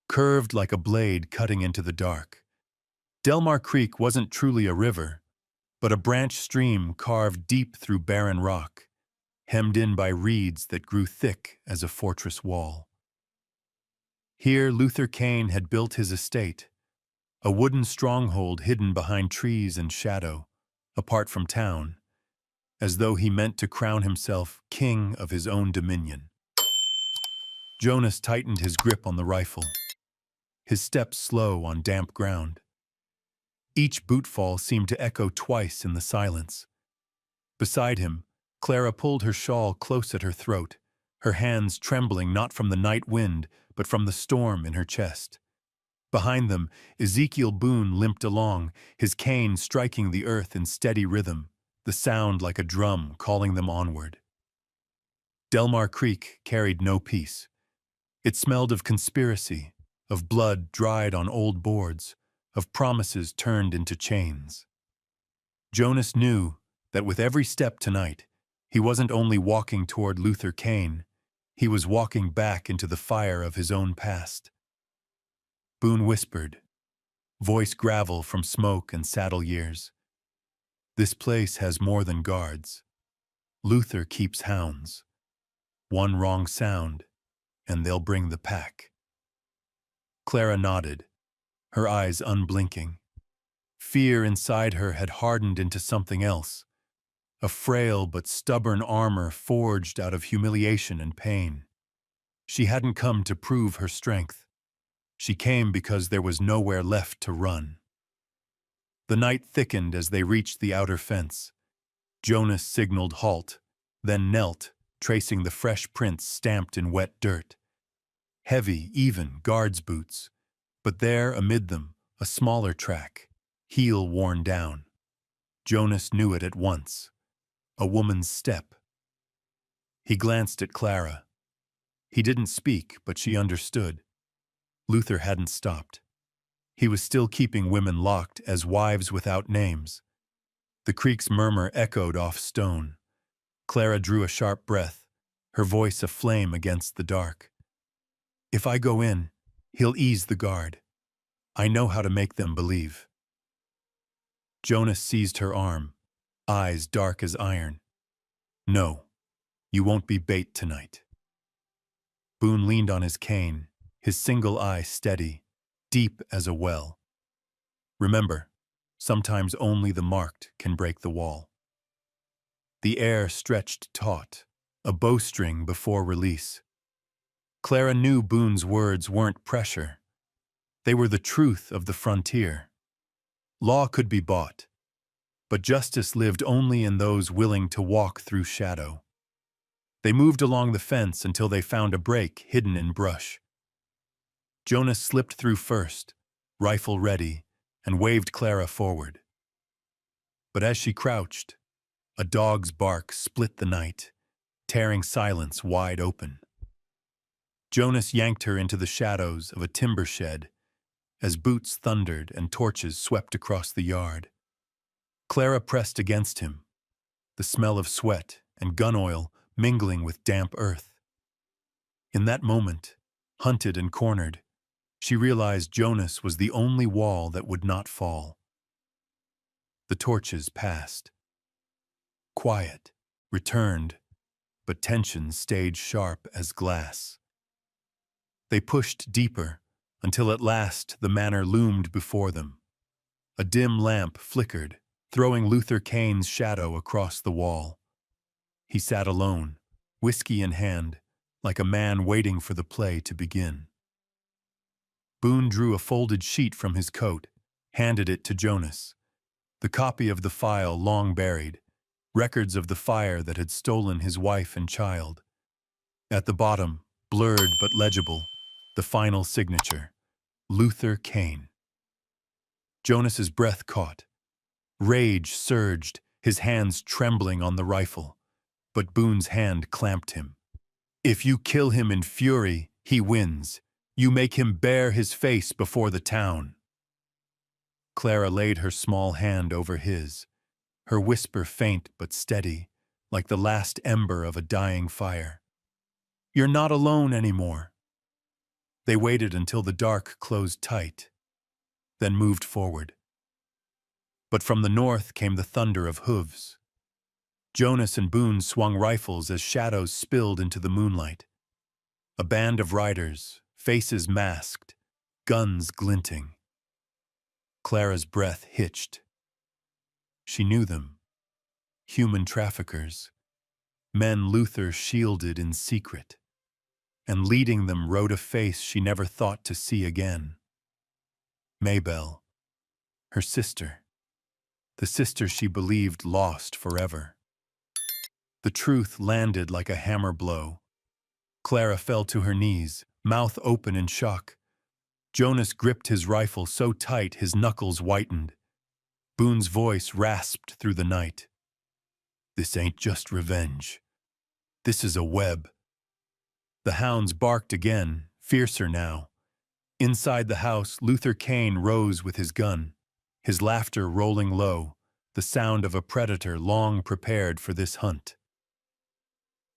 curved like a blade cutting into the dark. Delmar Creek wasn't truly a river, but a branch stream carved deep through barren rock, hemmed in by reeds that grew thick as a fortress wall. Here Luther Kane had built his estate, a wooden stronghold hidden behind trees and shadow, apart from town, as though he meant to crown himself king of his own dominion. Jonas tightened his grip on the rifle, his steps slow on damp ground. Each bootfall seemed to echo twice in the silence. Beside him, Clara pulled her shawl close at her throat, her hands trembling not from the night wind, but from the storm in her chest. Behind them, Ezekiel Boone limped along, his cane striking the earth in steady rhythm, the sound like a drum calling them onward. Delmar Creek carried no peace. It smelled of conspiracy, of blood dried on old boards, of promises turned into chains. Jonas knew that with every step tonight, he wasn't only walking toward Luther Kane, he was walking back into the fire of his own past. Boone whispered, voice gravel from smoke and saddle years. This place has more than guards. Luther keeps hounds. One wrong sound, and they'll bring the pack. Clara nodded, her eyes unblinking. Fear inside her had hardened into something else, a frail but stubborn armor forged out of humiliation and pain. She hadn't come to prove her strength. She came because there was nowhere left to run. The night thickened as they reached the outer fence. Jonas signaled halt, then knelt, tracing the fresh prints stamped in wet dirt. Heavy, even guards' boots, but there, amid them, a smaller track, heel worn down. Jonas knew it at once. A woman's step. He glanced at Clara. He didn't speak, but she understood. Luther hadn't stopped. He was still keeping women locked as wives without names. The creek's murmur echoed off stone. Clara drew a sharp breath, her voice aflame against the dark. If I go in, he'll ease the guard. I know how to make them believe. Jonas seized her arm, eyes dark as iron. No, you won't be bait tonight. Boone leaned on his cane, his single eye steady, deep as a well. Remember, sometimes only the marked can break the wall. The air stretched taut, a bowstring before release. Clara knew Boone's words weren't pressure. They were the truth of the frontier. Law could be bought, but justice lived only in those willing to walk through shadow. They moved along the fence until they found a break hidden in brush. Jonas slipped through first, rifle ready, and waved Clara forward. But as she crouched, a dog's bark split the night, tearing silence wide open. Jonas yanked her into the shadows of a timber shed as boots thundered and torches swept across the yard. Clara pressed against him, the smell of sweat and gun oil mingling with damp earth. In that moment, hunted and cornered, she realized Jonas was the only wall that would not fall. The torches passed. Quiet returned, but tension stayed sharp as glass. They pushed deeper, until at last the manor loomed before them. A dim lamp flickered, throwing Luther Kane's shadow across the wall. He sat alone, whiskey in hand, like a man waiting for the play to begin. Boone drew a folded sheet from his coat, handed it to Jonas. The copy of the file long buried, records of the fire that had stolen his wife and child. At the bottom, blurred but legible, the final signature, Luther Kane. Jonas's breath caught. Rage surged, his hands trembling on the rifle, but Boone's hand clamped him. If you kill him in fury, he wins. You make him bare his face before the town. Clara laid her small hand over his, her whisper faint but steady, like the last ember of a dying fire. You're not alone anymore. They waited until the dark closed tight, then moved forward. But from the north came the thunder of hooves. Jonas and Boone swung rifles as shadows spilled into the moonlight. A band of riders, faces masked, guns glinting. Clara's breath hitched. She knew them. Human traffickers. Men Luther shielded in secret. and leading them rode a face she never thought to see again. Maybelle, her sister, the sister she believed lost forever. The truth landed like a hammer blow. Clara fell to her knees, mouth open in shock. Jonas gripped his rifle so tight his knuckles whitened. Boone's voice rasped through the night. "This ain't just revenge. This is a web." The hounds barked again, fiercer now. Inside the house, Luther Kane rose with his gun, his laughter rolling low, the sound of a predator long prepared for this hunt.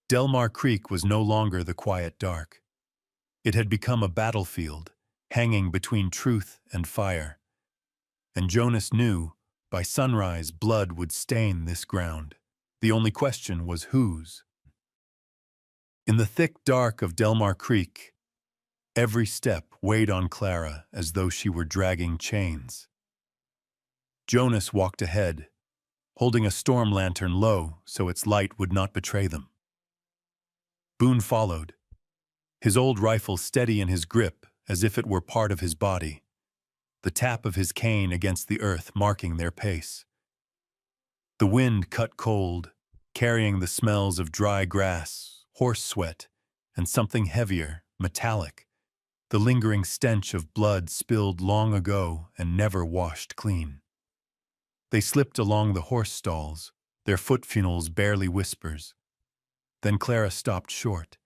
Delmar Creek was no longer the quiet dark. It had become a battlefield, hanging between truth and fire. And Jonas knew, by sunrise, blood would stain this ground. The only question was whose. In the thick dark of Delmar Creek, every step weighed on Clara as though she were dragging chains. Jonas walked ahead, holding a storm lantern low so its light would not betray them. Boone followed, his old rifle steady in his grip as if it were part of his body, the tap of his cane against the earth marking their pace. The wind cut cold, carrying the smells of dry grass, horse sweat, and something heavier, metallic, the lingering stench of blood spilled long ago and never washed clean. They slipped along the horse stalls, their foot funnels barely whispers. Then Clara stopped short.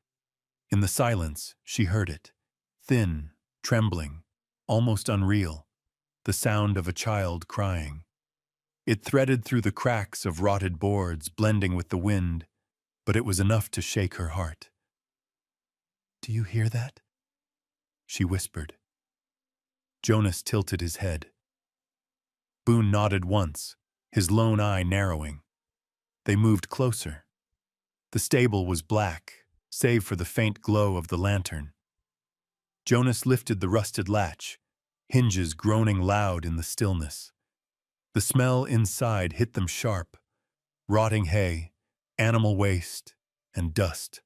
In the silence, she heard it, thin, trembling, almost unreal, the sound of a child crying. It threaded through the cracks of rotted boards, blending with the wind, but it was enough to shake her heart. "Do you hear that?" she whispered. Jonas tilted his head. Boone nodded once, his lone eye narrowing. They moved closer. The stable was black, save for the faint glow of the lantern. Jonas lifted the rusted latch, hinges groaning loud in the stillness. The smell inside hit them sharp, rotting hay, animal waste, and dust.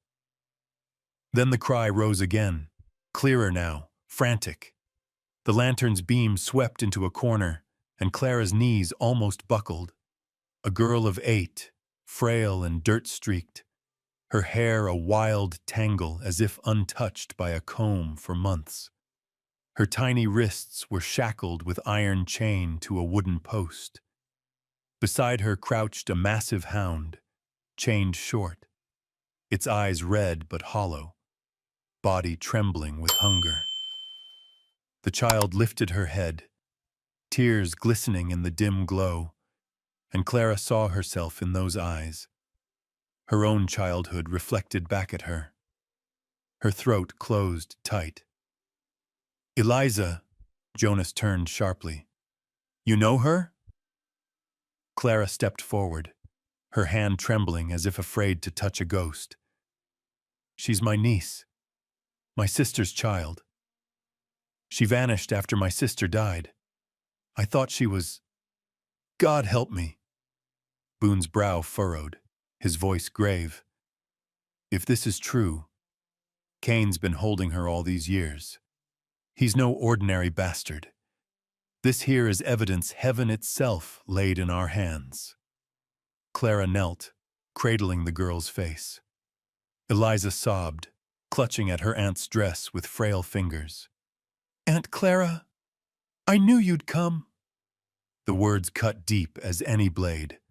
Then the cry rose again, clearer now, frantic. The lantern's beam swept into a corner, and Clara's knees almost buckled. A girl of 8, frail and dirt-streaked, her hair a wild tangle as if untouched by a comb for months. Her tiny wrists were shackled with iron chain to a wooden post. Beside her crouched a massive hound, chained short, its eyes red but hollow, body trembling with hunger. The child lifted her head, tears glistening in the dim glow, and Clara saw herself in those eyes, her own childhood reflected back at her. Her throat closed tight. "Eliza," Jonas turned sharply. "You know her?" Clara stepped forward, her hand trembling as if afraid to touch a ghost. "She's my niece, my sister's child. She vanished after my sister died. I thought she was... God help me." Boone's brow furrowed, his voice grave. "If this is true, Kane's been holding her all these years. He's no ordinary bastard. This here is evidence heaven itself laid in our hands." Clara knelt, cradling the girl's face. Eliza sobbed, clutching at her aunt's dress with frail fingers. "Aunt Clara, I knew you'd come." The words cut deep as any blade.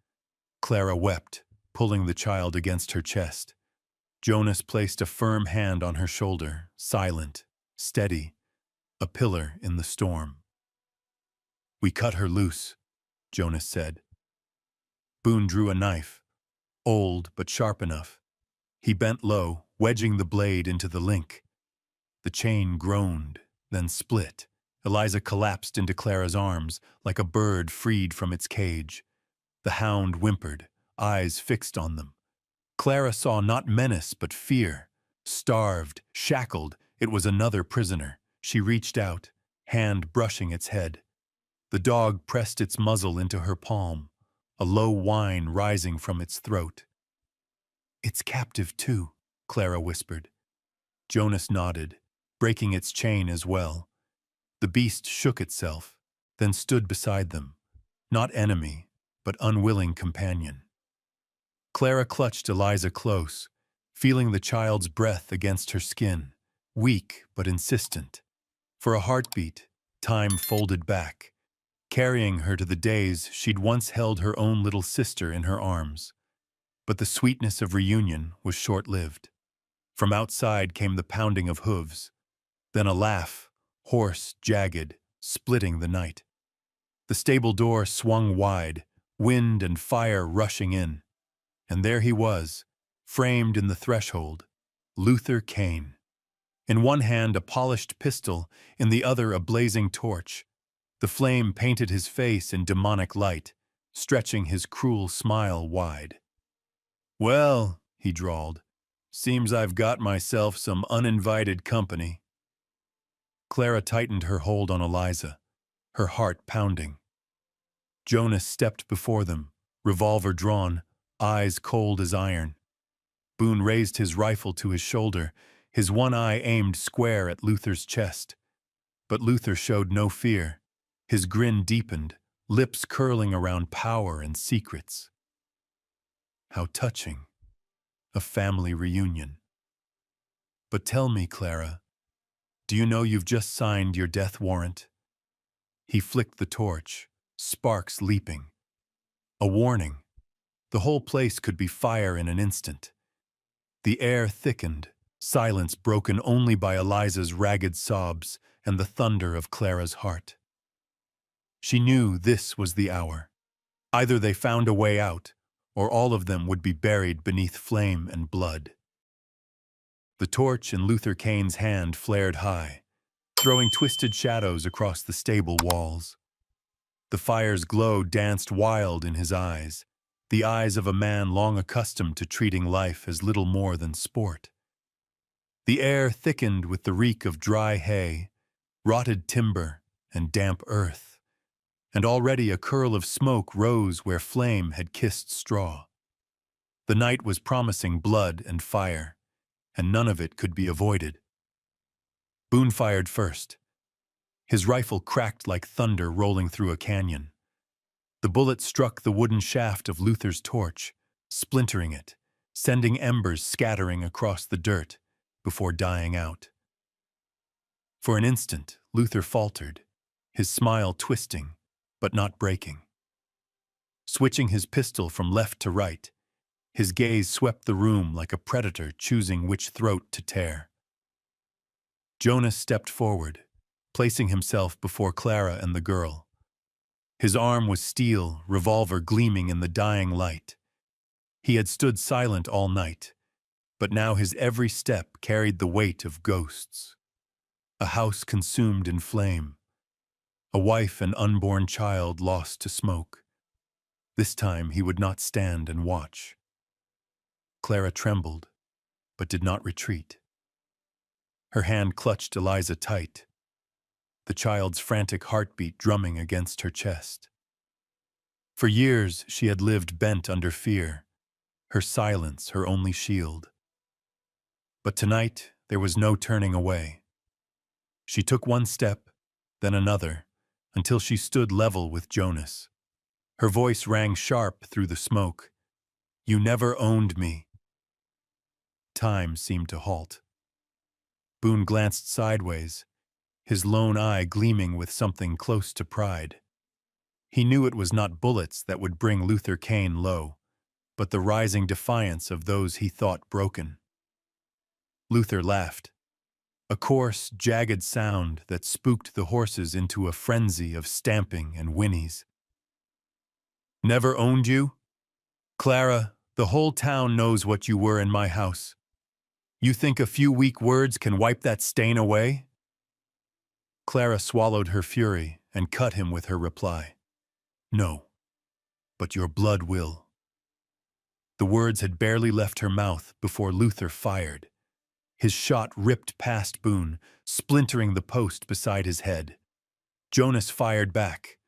Clara wept, pulling the child against her chest. Jonas placed a firm hand on her shoulder, silent, steady, a pillar in the storm. "We cut her loose," Jonas said. Boone drew a knife, old but sharp enough. He bent low, wedging the blade into the link. The chain groaned, then split. Eliza collapsed into Clara's arms, like a bird freed from its cage. The hound whimpered, eyes fixed on them. Clara saw not menace but fear. Starved, shackled, it was another prisoner. She reached out, hand brushing its head. The dog pressed its muzzle into her palm, a low whine rising from its throat. "It's captive too," Clara whispered. Jonas nodded, breaking its chain as well. The beast shook itself, then stood beside them, not enemy, but unwilling companion. Clara clutched Eliza close, feeling the child's breath against her skin, weak but insistent. For a heartbeat, time folded back, carrying her to the days she'd once held her own little sister in her arms. But the sweetness of reunion was short-lived. From outside came the pounding of hooves, then a laugh, hoarse, jagged, splitting the night. The stable door swung wide, wind and fire rushing in, and there he was, framed in the threshold, Luther Kane. In one hand a polished pistol, in the other a blazing torch. The flame painted his face in demonic light, stretching his cruel smile wide. "Well," he drawled, "seems I've got myself some uninvited company." Clara tightened her hold on Eliza, her heart pounding. Jonas stepped before them, revolver drawn, eyes cold as iron. Boone raised his rifle to his shoulder, his one eye aimed square at Luther's chest. But Luther showed no fear. His grin deepened, lips curling around power and secrets. How touching. A family reunion. "But tell me, Clara, do you know you've just signed your death warrant?" He flicked the torch, sparks leaping. A warning. The whole place could be fire in an instant. The air thickened, silence broken only by Eliza's ragged sobs and the thunder of Clara's heart. She knew this was the hour. Either they found a way out, or all of them would be buried beneath flame and blood. The torch in Luther Kane's hand flared high, throwing twisted shadows across the stable walls. The fire's glow danced wild in his eyes, the eyes of a man long accustomed to treating life as little more than sport. The air thickened with the reek of dry hay, rotted timber, and damp earth, and already a curl of smoke rose where flame had kissed straw. The night was promising blood and fire, and none of it could be avoided. Boone fired first. His rifle cracked like thunder rolling through a canyon. The bullet struck the wooden shaft of Luther's torch, splintering it, sending embers scattering across the dirt before dying out. For an instant, Luther faltered, his smile twisting, but not breaking. Switching his pistol from left to right, his gaze swept the room like a predator choosing which throat to tear. Jonas stepped forward, placing himself before Clara and the girl. His arm was steel, revolver gleaming in the dying light. He had stood silent all night, but now his every step carried the weight of ghosts. A house consumed in flame. A wife and unborn child lost to smoke. This time he would not stand and watch. Clara trembled, but did not retreat. Her hand clutched Eliza tight, the child's frantic heartbeat drumming against her chest. For years she had lived bent under fear, her silence her only shield. But tonight there was no turning away. She took one step, then another, until she stood level with Jonas. Her voice rang sharp through the smoke. "You never owned me." Time seemed to halt. Boone glanced sideways, his lone eye gleaming with something close to pride. He knew it was not bullets that would bring Luther Kane low, but the rising defiance of those he thought broken. Luther laughed, a coarse, jagged sound that spooked the horses into a frenzy of stamping and whinnies. "Never owned you? Clara, the whole town knows what you were in my house. You think a few weak words can wipe that stain away?" Clara swallowed her fury and cut him with her reply. "No, but your blood will." The words had barely left her mouth before Luther fired. His shot ripped past Boone, splintering the post beside his head. Jonas fired back,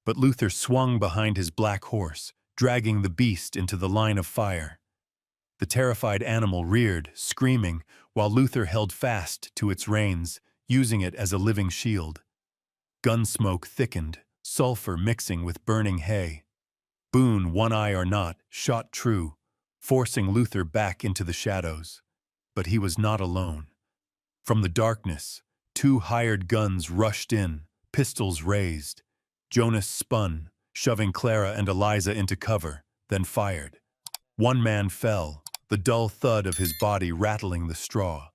but Luther swung behind his black horse, dragging the beast into the line of fire. The terrified animal reared, screaming, while Luther held fast to its reins, using it as a living shield. Gun smoke thickened, sulfur mixing with burning hay. Boone, one eye or not, shot true, forcing Luther back into the shadows. But he was not alone. From the darkness, two hired guns rushed in, pistols raised. Jonas spun, shoving Clara and Eliza into cover, then fired. One man fell, the dull thud of his body rattling the straw.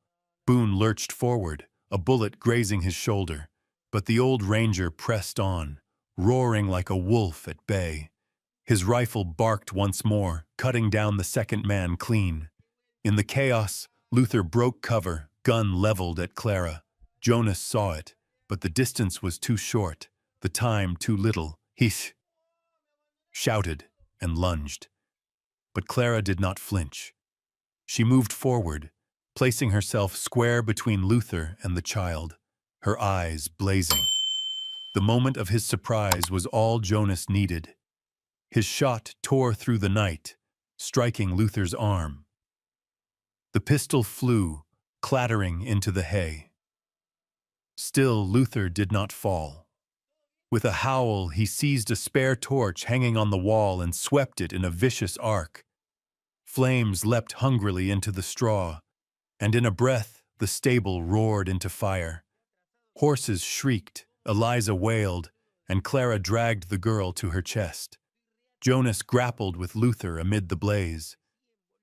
Boone lurched forward, a bullet grazing his shoulder, but the old ranger pressed on, roaring like a wolf at bay. His rifle barked once more, cutting down the second man clean. In the chaos, Luther broke cover, gun leveled at Clara. Jonas saw it, but the distance was too short, the time too little. He shouted and lunged. But Clara did not flinch. She moved forward, placing herself square between Luther and the child, her eyes blazing. The moment of his surprise was all Jonas needed. His shot tore through the night, striking Luther's arm. The pistol flew, clattering into the hay. Still, Luther did not fall. With a howl, he seized a spare torch hanging on the wall and swept it in a vicious arc. Flames leapt hungrily into the straw, and in a breath the stable roared into fire. Horses shrieked, Eliza wailed, and Clara dragged the girl to her chest. Jonas grappled with Luther amid the blaze.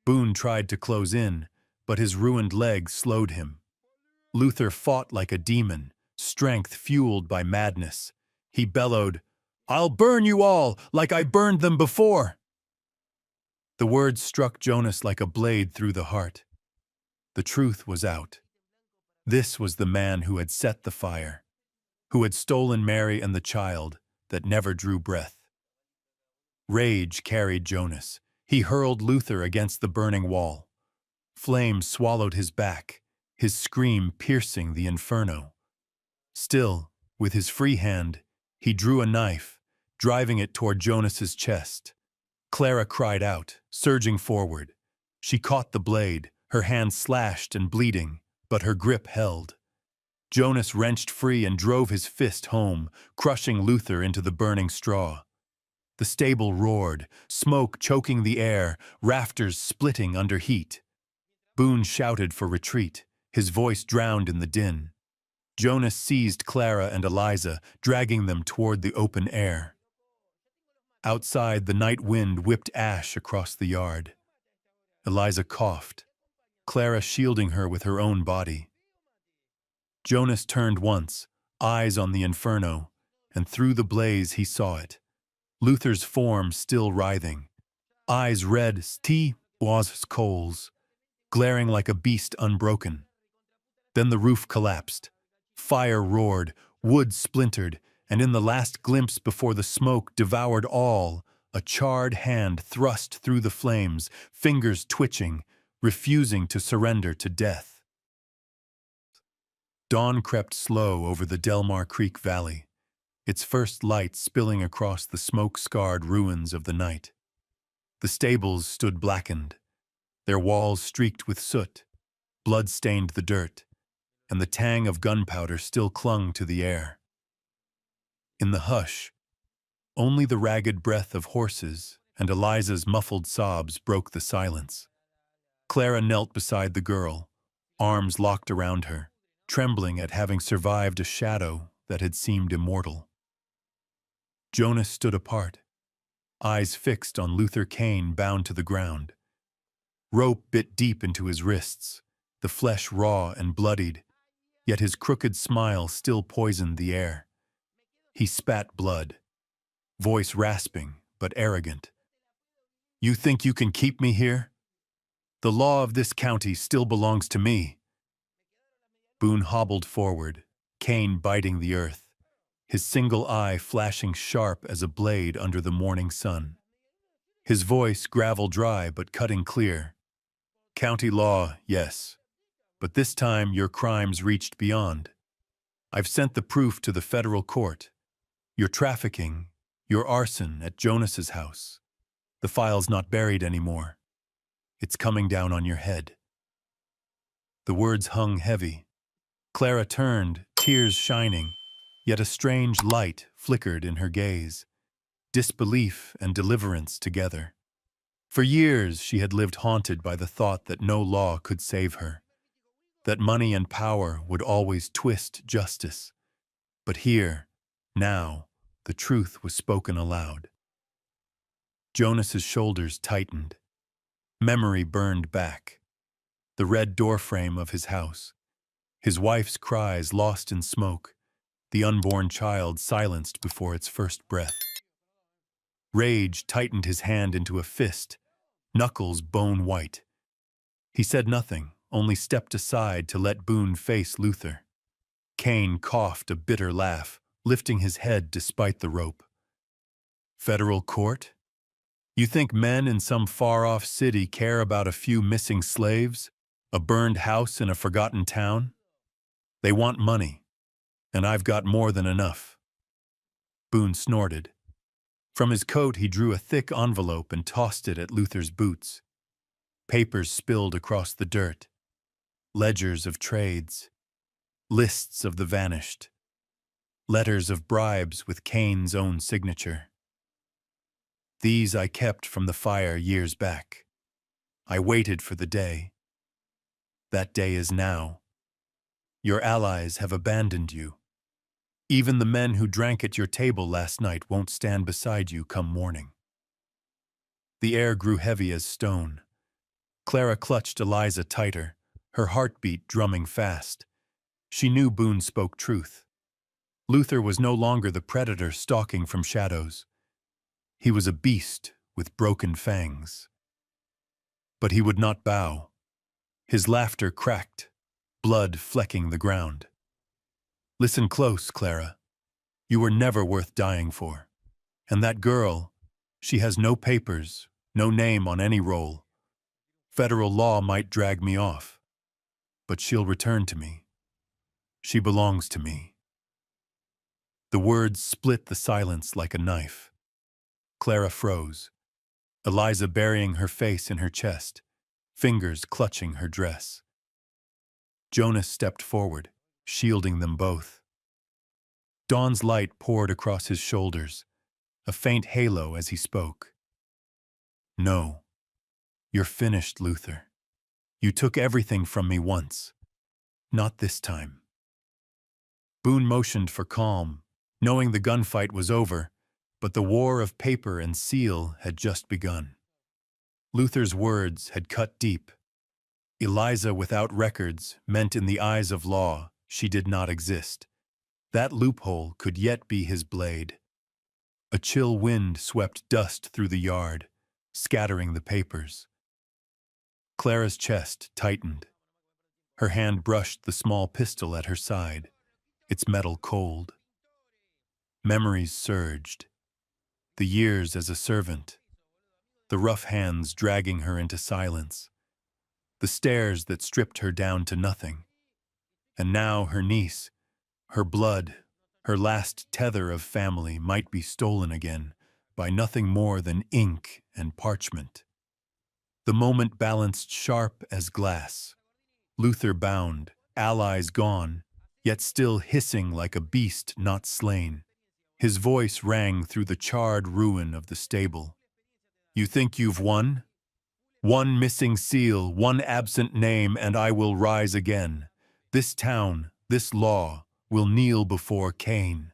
Boone tried to close in, but his ruined leg slowed him. Luther fought like a demon, strength fueled by madness. He bellowed, "I'll burn you all, like I burned them before!" The words struck Jonas like a blade through the heart. The truth was out. This was the man who had set the fire, who had stolen Mary and the child that never drew breath. Rage carried Jonas. He hurled Luther against the burning wall. Flames swallowed his back, his scream piercing the inferno. Still, with his free hand, he drew a knife, driving it toward Jonas's chest. Clara cried out, surging forward. She caught the blade, her hand slashed and bleeding, but her grip held. Jonas wrenched free and drove his fist home, crushing Luther into the burning straw. The stable roared, smoke choking the air, rafters splitting under heat. Boone shouted for retreat, his voice drowned in the din. Jonas seized Clara and Eliza, dragging them toward the open air. Outside, the night wind whipped ash across the yard. Eliza coughed, Clara shielding her with her own body. Jonas turned once, eyes on the inferno, and through the blaze he saw it. Luther's form still writhing, eyes red as was coals, glaring like a beast unbroken. Then the roof collapsed. Fire roared, wood splintered, and in the last glimpse before the smoke devoured all, a charred hand thrust through the flames, fingers twitching, refusing to surrender to death. Dawn crept slow over the Delmar Creek Valley, its first light spilling across the smoke-scarred ruins of the night. The stables stood blackened, their walls streaked with soot, blood stained the dirt, and the tang of gunpowder still clung to the air. In the hush, only the ragged breath of horses and Eliza's muffled sobs broke the silence. Clara knelt beside the girl, arms locked around her, trembling at having survived a shadow that had seemed immortal. Jonas stood apart, eyes fixed on Luther Kane bound to the ground. Rope bit deep into his wrists, the flesh raw and bloodied, yet his crooked smile still poisoned the air. He spat blood, voice rasping but arrogant. "You think you can keep me here? The law of this county still belongs to me." Boone hobbled forward, Kane biting the earth, his single eye flashing sharp as a blade under the morning sun. His voice gravel-dry but cutting clear. "County law, yes, but this time your crimes reached beyond. I've sent the proof to the federal court. Your trafficking, your arson at Jonas's house. The file's not buried anymore." It's coming down on your head." The words hung heavy. Clara turned, tears shining, yet a strange light flickered in her gaze, disbelief and deliverance together. For years she had lived haunted by the thought that no law could save her, that money and power would always twist justice. But here, now, the truth was spoken aloud. Jonas's shoulders tightened. Memory burned back. The red doorframe of his house, his wife's cries lost in smoke, the unborn child silenced before its first breath. Rage tightened his hand into a fist, knuckles bone white. He said nothing, only stepped aside to let Boone face Luther. Kane coughed a bitter laugh, lifting his head despite the rope. "Federal court? You think men in some far-off city care about a few missing slaves? A burned house in a forgotten town? They want money, and I've got more than enough." Boone snorted. From his coat he drew a thick envelope and tossed it at Luther's boots. Papers spilled across the dirt. Ledgers of trades. Lists of the vanished. Letters of bribes with Kane's own signature. "These I kept from the fire years back. I waited for the day. That day is now. Your allies have abandoned you. Even the men who drank at your table last night won't stand beside you come morning." The air grew heavy as stone. Clara clutched Eliza tighter, her heartbeat drumming fast. She knew Boone spoke truth. Luther was no longer the predator stalking from shadows. He was a beast with broken fangs. But he would not bow. His laughter cracked, blood flecking the ground. "Listen close, Clara. You were never worth dying for. And that girl, she has no papers, no name on any roll. Federal law might drag me off, but she'll return to me. She belongs to me." The words split the silence like a knife. Clara froze, Eliza burying her face in her chest, fingers clutching her dress. Jonas stepped forward, shielding them both. Dawn's light poured across his shoulders, a faint halo as he spoke. "No, you're finished, Luther. You took everything from me once. Not this time." Boone motioned for calm, knowing the gunfight was over, but the war of paper and seal had just begun. Luther's words had cut deep. Eliza without records meant in the eyes of law she did not exist. That loophole could yet be his blade. A chill wind swept dust through the yard, scattering the papers. Clara's chest tightened. Her hand brushed the small pistol at her side, its metal cold. Memories surged. The years as a servant. The rough hands dragging her into silence. The stares that stripped her down to nothing. And now her niece, her blood, her last tether of family might be stolen again by nothing more than ink and parchment. The moment balanced sharp as glass. Luther bound, allies gone, yet still hissing like a beast not slain. His voice rang through the charred ruin of the stable. "You think you've won? One missing seal, one absent name, and I will rise again. This town, this law, will kneel before Kane."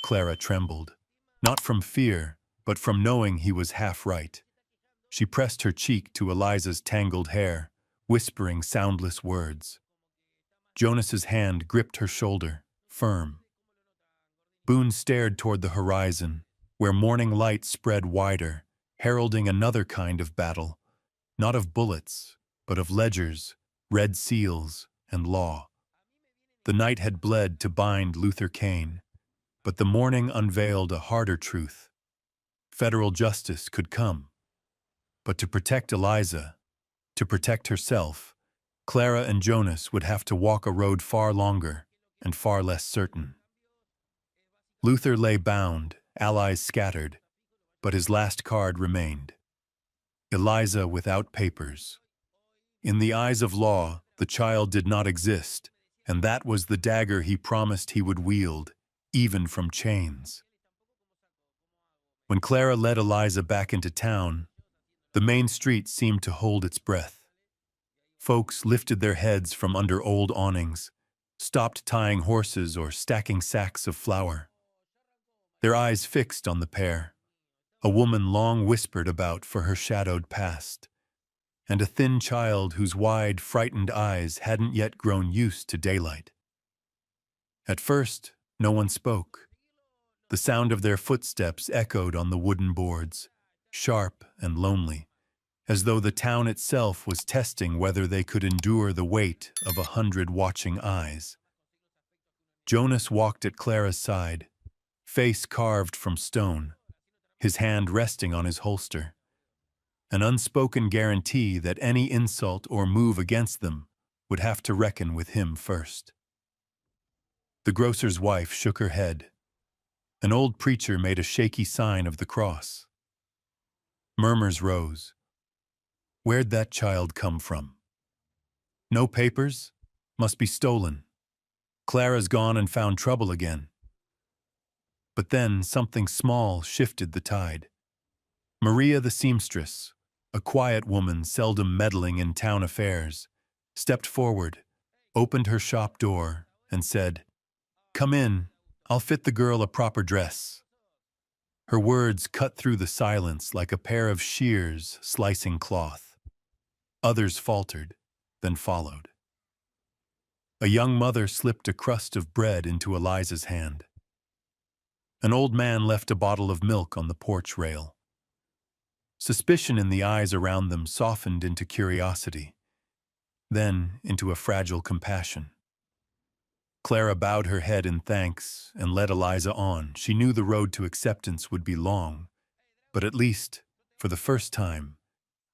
Clara trembled, not from fear, but from knowing he was half right. She pressed her cheek to Eliza's tangled hair, whispering soundless words. Jonas's hand gripped her shoulder, firm. Boone stared toward the horizon, where morning light spread wider, heralding another kind of battle, not of bullets, but of ledgers, red seals, and law. The night had bled to bind Luther Kane, but the morning unveiled a harder truth. Federal justice could come. But to protect Eliza, to protect herself, Clara and Jonas would have to walk a road far longer and far less certain. Luther lay bound, allies scattered, but his last card remained. Eliza without papers. In the eyes of law, the child did not exist, and that was the dagger he promised he would wield, even from chains. When Clara led Eliza back into town, the main street seemed to hold its breath. Folks lifted their heads from under old awnings, stopped tying horses or stacking sacks of flour. Their eyes fixed on the pair, a woman long whispered about for her shadowed past, and a thin child whose wide, frightened eyes hadn't yet grown used to daylight. At first, no one spoke. The sound of their footsteps echoed on the wooden boards, sharp and lonely, as though the town itself was testing whether they could endure the weight of 100 watching eyes. Jonas walked at Clara's side, face carved from stone, his hand resting on his holster, an unspoken guarantee that any insult or move against them would have to reckon with him first. The grocer's wife shook her head. An old preacher made a shaky sign of the cross. Murmurs rose. Where'd that child come from? No papers? Must be stolen. Clara's gone and found trouble again. But then something small shifted the tide. Maria the seamstress, a quiet woman seldom meddling in town affairs, stepped forward, opened her shop door, and said, "Come in, I'll fit the girl a proper dress." Her words cut through the silence like a pair of shears slicing cloth. Others faltered, then followed. A young mother slipped a crust of bread into Eliza's hand. An old man left a bottle of milk on the porch rail. Suspicion in the eyes around them softened into curiosity, then into a fragile compassion. Clara bowed her head in thanks and led Eliza on. She knew the road to acceptance would be long, but at least, for the first time,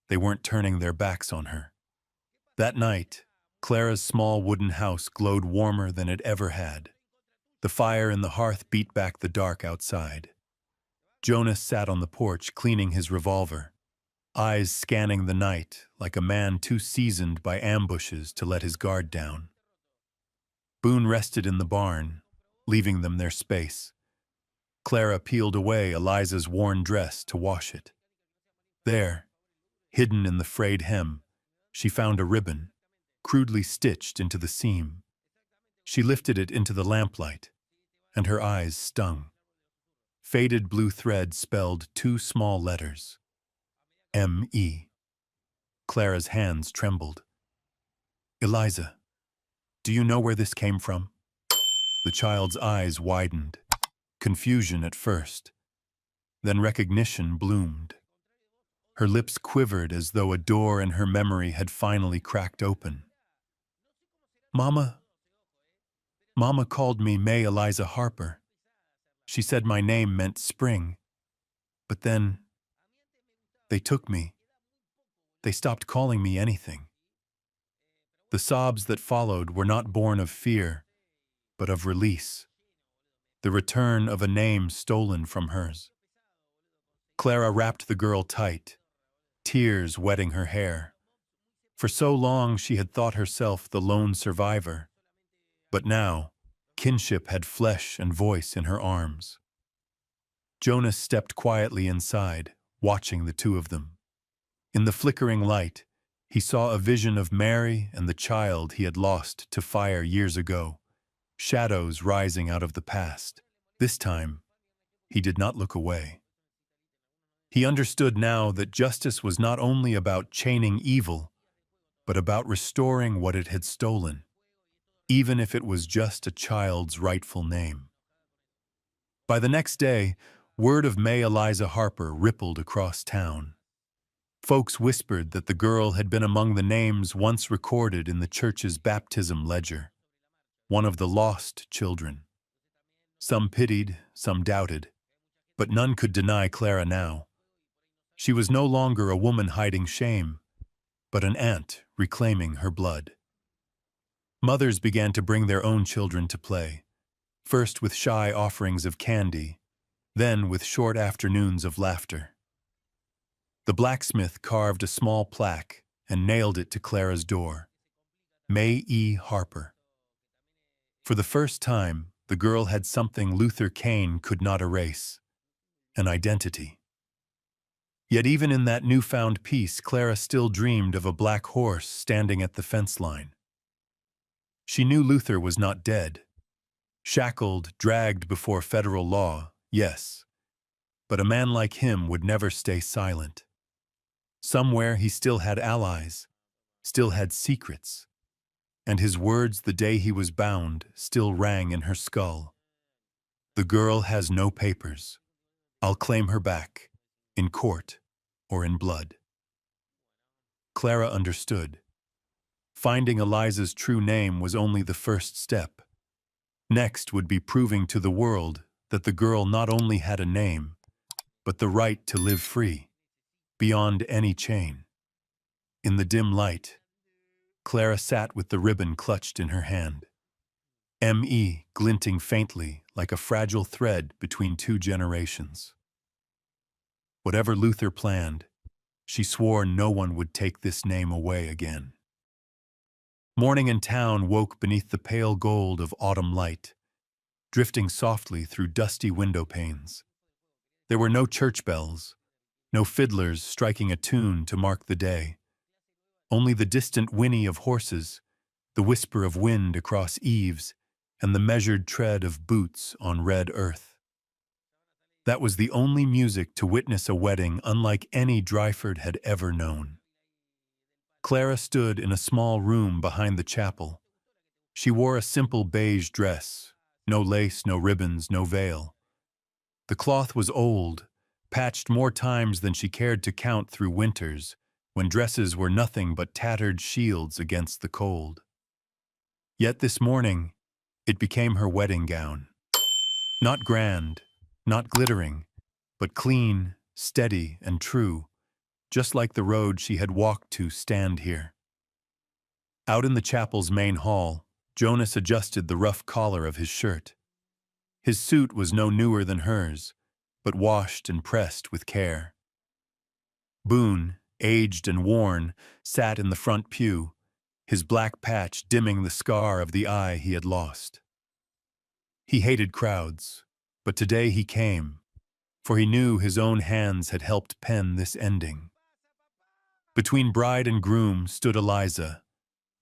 they weren't turning their backs on her. That night, Clara's small wooden house glowed warmer than it ever had. The fire in the hearth beat back the dark outside. Jonas sat on the porch cleaning his revolver, eyes scanning the night like a man too seasoned by ambushes to let his guard down. Boone rested in the barn, leaving them their space. Clara peeled away Eliza's worn dress to wash it. There, hidden in the frayed hem, she found a ribbon, crudely stitched into the seam. She lifted it into the lamplight, and her eyes stung. Faded blue thread spelled 2 small letters. M.E. Clara's hands trembled. "Eliza, do you know where this came from?" The child's eyes widened. Confusion at first. Then recognition bloomed. Her lips quivered as though a door in her memory had finally cracked open. Mama called me May Eliza Harper. She said my name meant spring. But then, they took me. They stopped calling me anything. The sobs that followed were not born of fear, but of release. The return of a name stolen from hers. Clara wrapped the girl tight, tears wetting her hair. For so long she had thought herself the lone survivor, but now kinship had flesh and voice in her arms. Jonas stepped quietly inside, watching the two of them. In the flickering light, he saw a vision of Mary and the child he had lost to fire years ago, shadows rising out of the past. This time, he did not look away. He understood now that justice was not only about chaining evil, but about restoring what it had stolen, even if it was just a child's rightful name. By the next day, word of May Eliza Harper rippled across town. Folks whispered that the girl had been among the names once recorded in the church's baptism ledger, one of the lost children. Some pitied, some doubted, but none could deny Clara now. She was no longer a woman hiding shame, but an aunt reclaiming her blood. Mothers began to bring their own children to play, first with shy offerings of candy, then with short afternoons of laughter. The blacksmith carved a small plaque and nailed it to Clara's door. May E. Harper. For the first time, the girl had something Luther Kane could not erase: an identity. Yet even in that newfound peace, Clara still dreamed of a black horse standing at the fence line. She knew Luther was not dead. Shackled, dragged before federal law, yes. But a man like him would never stay silent. Somewhere he still had allies, still had secrets, and his words the day he was bound still rang in her skull. The girl has no papers. I'll claim her back, in court or in blood. Clara understood. Finding Eliza's true name was only the first step. Next would be proving to the world that the girl not only had a name, but the right to live free, beyond any chain. In the dim light, Clara sat with the ribbon clutched in her hand. M.E. glinting faintly like a fragile thread between two generations. Whatever Luther planned, she swore no one would take this name away again. Morning in town woke beneath the pale gold of autumn light, drifting softly through dusty window panes. There were no church bells, no fiddlers striking a tune to mark the day. Only the distant whinny of horses, the whisper of wind across eaves, and the measured tread of boots on red earth. That was the only music to witness a wedding unlike any Dryford had ever known. Clara stood in a small room behind the chapel. She wore a simple beige dress, no lace, no ribbons, no veil. The cloth was old, patched more times than she cared to count through winters, when dresses were nothing but tattered shields against the cold. Yet this morning, it became her wedding gown. Not grand, not glittering, but clean, steady, and true, just like the road she had walked to stand here. Out in the chapel's main hall, Jonas adjusted the rough collar of his shirt. His suit was no newer than hers, but washed and pressed with care. Boone, aged and worn, sat in the front pew, his black patch dimming the scar of the eye he had lost. He hated crowds, but today he came, for he knew his own hands had helped pen this ending. Between bride and groom stood Eliza,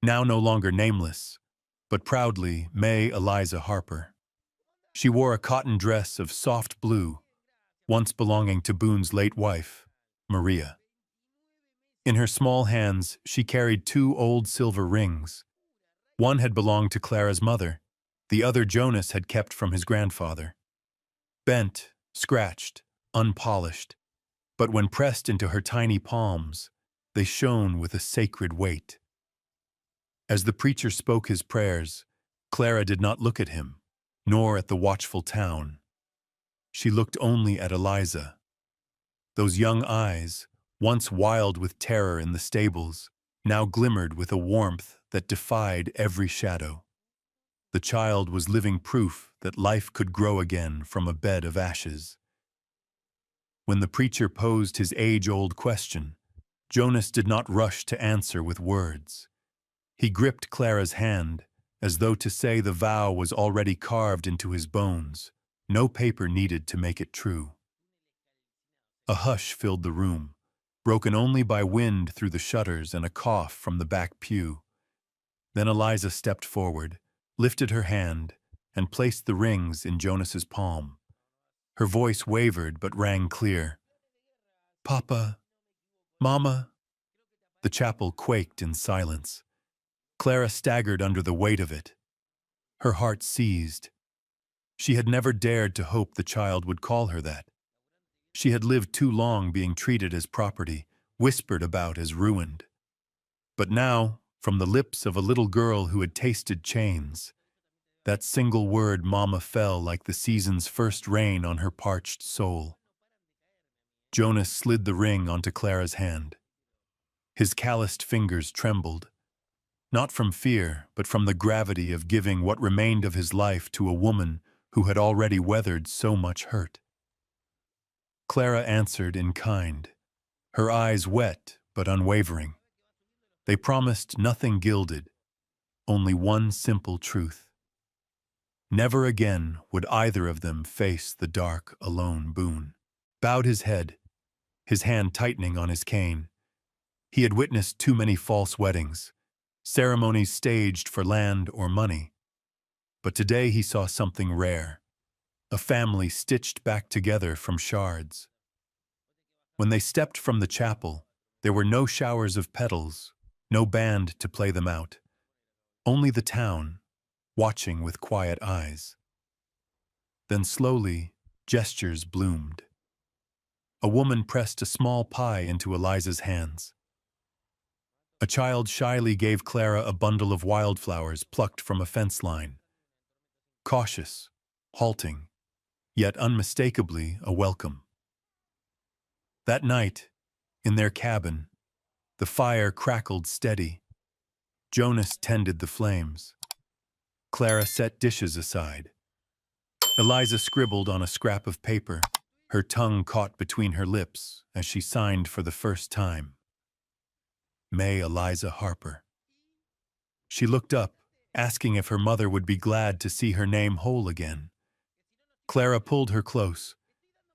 now no longer nameless, but proudly May Eliza Harper. She wore a cotton dress of soft blue, once belonging to Boone's late wife, Maria. In her small hands, she carried 2 old silver rings. One had belonged to Clara's mother, the other Jonas had kept from his grandfather. Bent, scratched, unpolished, but when pressed into her tiny palms, they shone with a sacred weight. As the preacher spoke his prayers, Clara did not look at him, nor at the watchful town. She looked only at Eliza. Those young eyes, once wild with terror in the stables, now glimmered with a warmth that defied every shadow. The child was living proof that life could grow again from a bed of ashes. When the preacher posed his age-old question, Jonas did not rush to answer with words. He gripped Clara's hand, as though to say the vow was already carved into his bones, no paper needed to make it true. A hush filled the room, broken only by wind through the shutters and a cough from the back pew. Then Eliza stepped forward, lifted her hand, and placed the rings in Jonas's palm. Her voice wavered but rang clear. "Papa, Mama." The chapel quaked in silence. Clara staggered under the weight of it. Her heart seized. She had never dared to hope the child would call her that. She had lived too long being treated as property, whispered about as ruined. But now, from the lips of a little girl who had tasted chains, that single word Mama fell like the season's first rain on her parched soul. Jonas slid the ring onto Clara's hand. His calloused fingers trembled, not from fear, but from the gravity of giving what remained of his life to a woman who had already weathered so much hurt. Clara answered in kind, her eyes wet but unwavering. They promised nothing gilded, only one simple truth. Never again would either of them face the dark, alone Boone. Bowed his head, his hand tightening on his cane. He had witnessed too many false weddings, ceremonies staged for land or money. But today he saw something rare, a family stitched back together from shards. When they stepped from the chapel, there were no showers of petals, no band to play them out. Only the town, watching with quiet eyes. Then slowly, gestures bloomed. A woman pressed a small pie into Eliza's hands. A child shyly gave Clara a bundle of wildflowers plucked from a fence line. Cautious, halting, yet unmistakably a welcome. That night, in their cabin, the fire crackled steady. Jonas tended the flames. Clara set dishes aside. Eliza scribbled on a scrap of paper, her tongue caught between her lips as she signed for the first time. May Eliza Harper. She looked up, asking if her mother would be glad to see her name whole again. Clara pulled her close,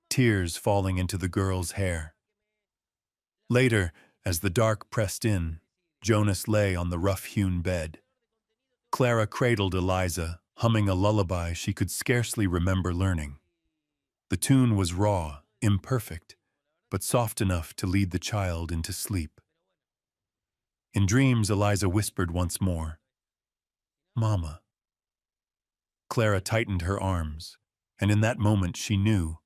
tears falling into the girl's hair. Later, as the dark pressed in, Jonas lay on the rough-hewn bed. Clara cradled Eliza, humming a lullaby she could scarcely remember learning. The tune was raw, imperfect, but soft enough to lead the child into sleep. In dreams, Eliza whispered once more, "Mama." Clara tightened her arms, and in that moment she knew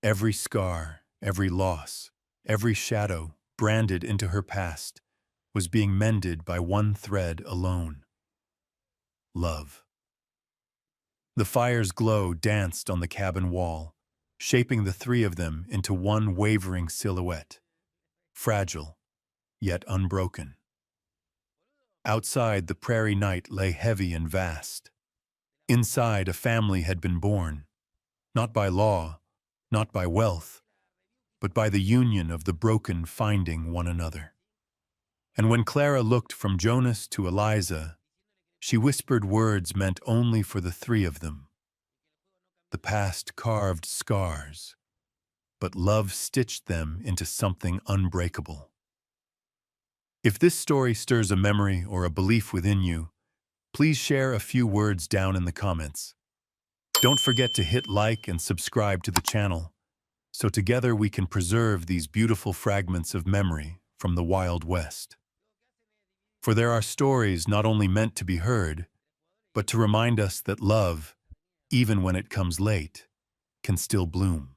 every scar, every loss, every shadow branded into her past was being mended by one thread alone: love. The fire's glow danced on the cabin wall, shaping the three of them into one wavering silhouette, fragile, yet unbroken. Outside, the prairie night lay heavy and vast. Inside, a family had been born, not by law, not by wealth, but by the union of the broken finding one another. And when Clara looked from Jonas to Eliza, she whispered words meant only for the three of them. The past carved scars, but love stitched them into something unbreakable. If this story stirs a memory or a belief within you, please share a few words down in the comments. Don't forget to hit like and subscribe to the channel, so together we can preserve these beautiful fragments of memory from the Wild West. For there are stories not only meant to be heard, but to remind us that love, even when it comes late, can still bloom.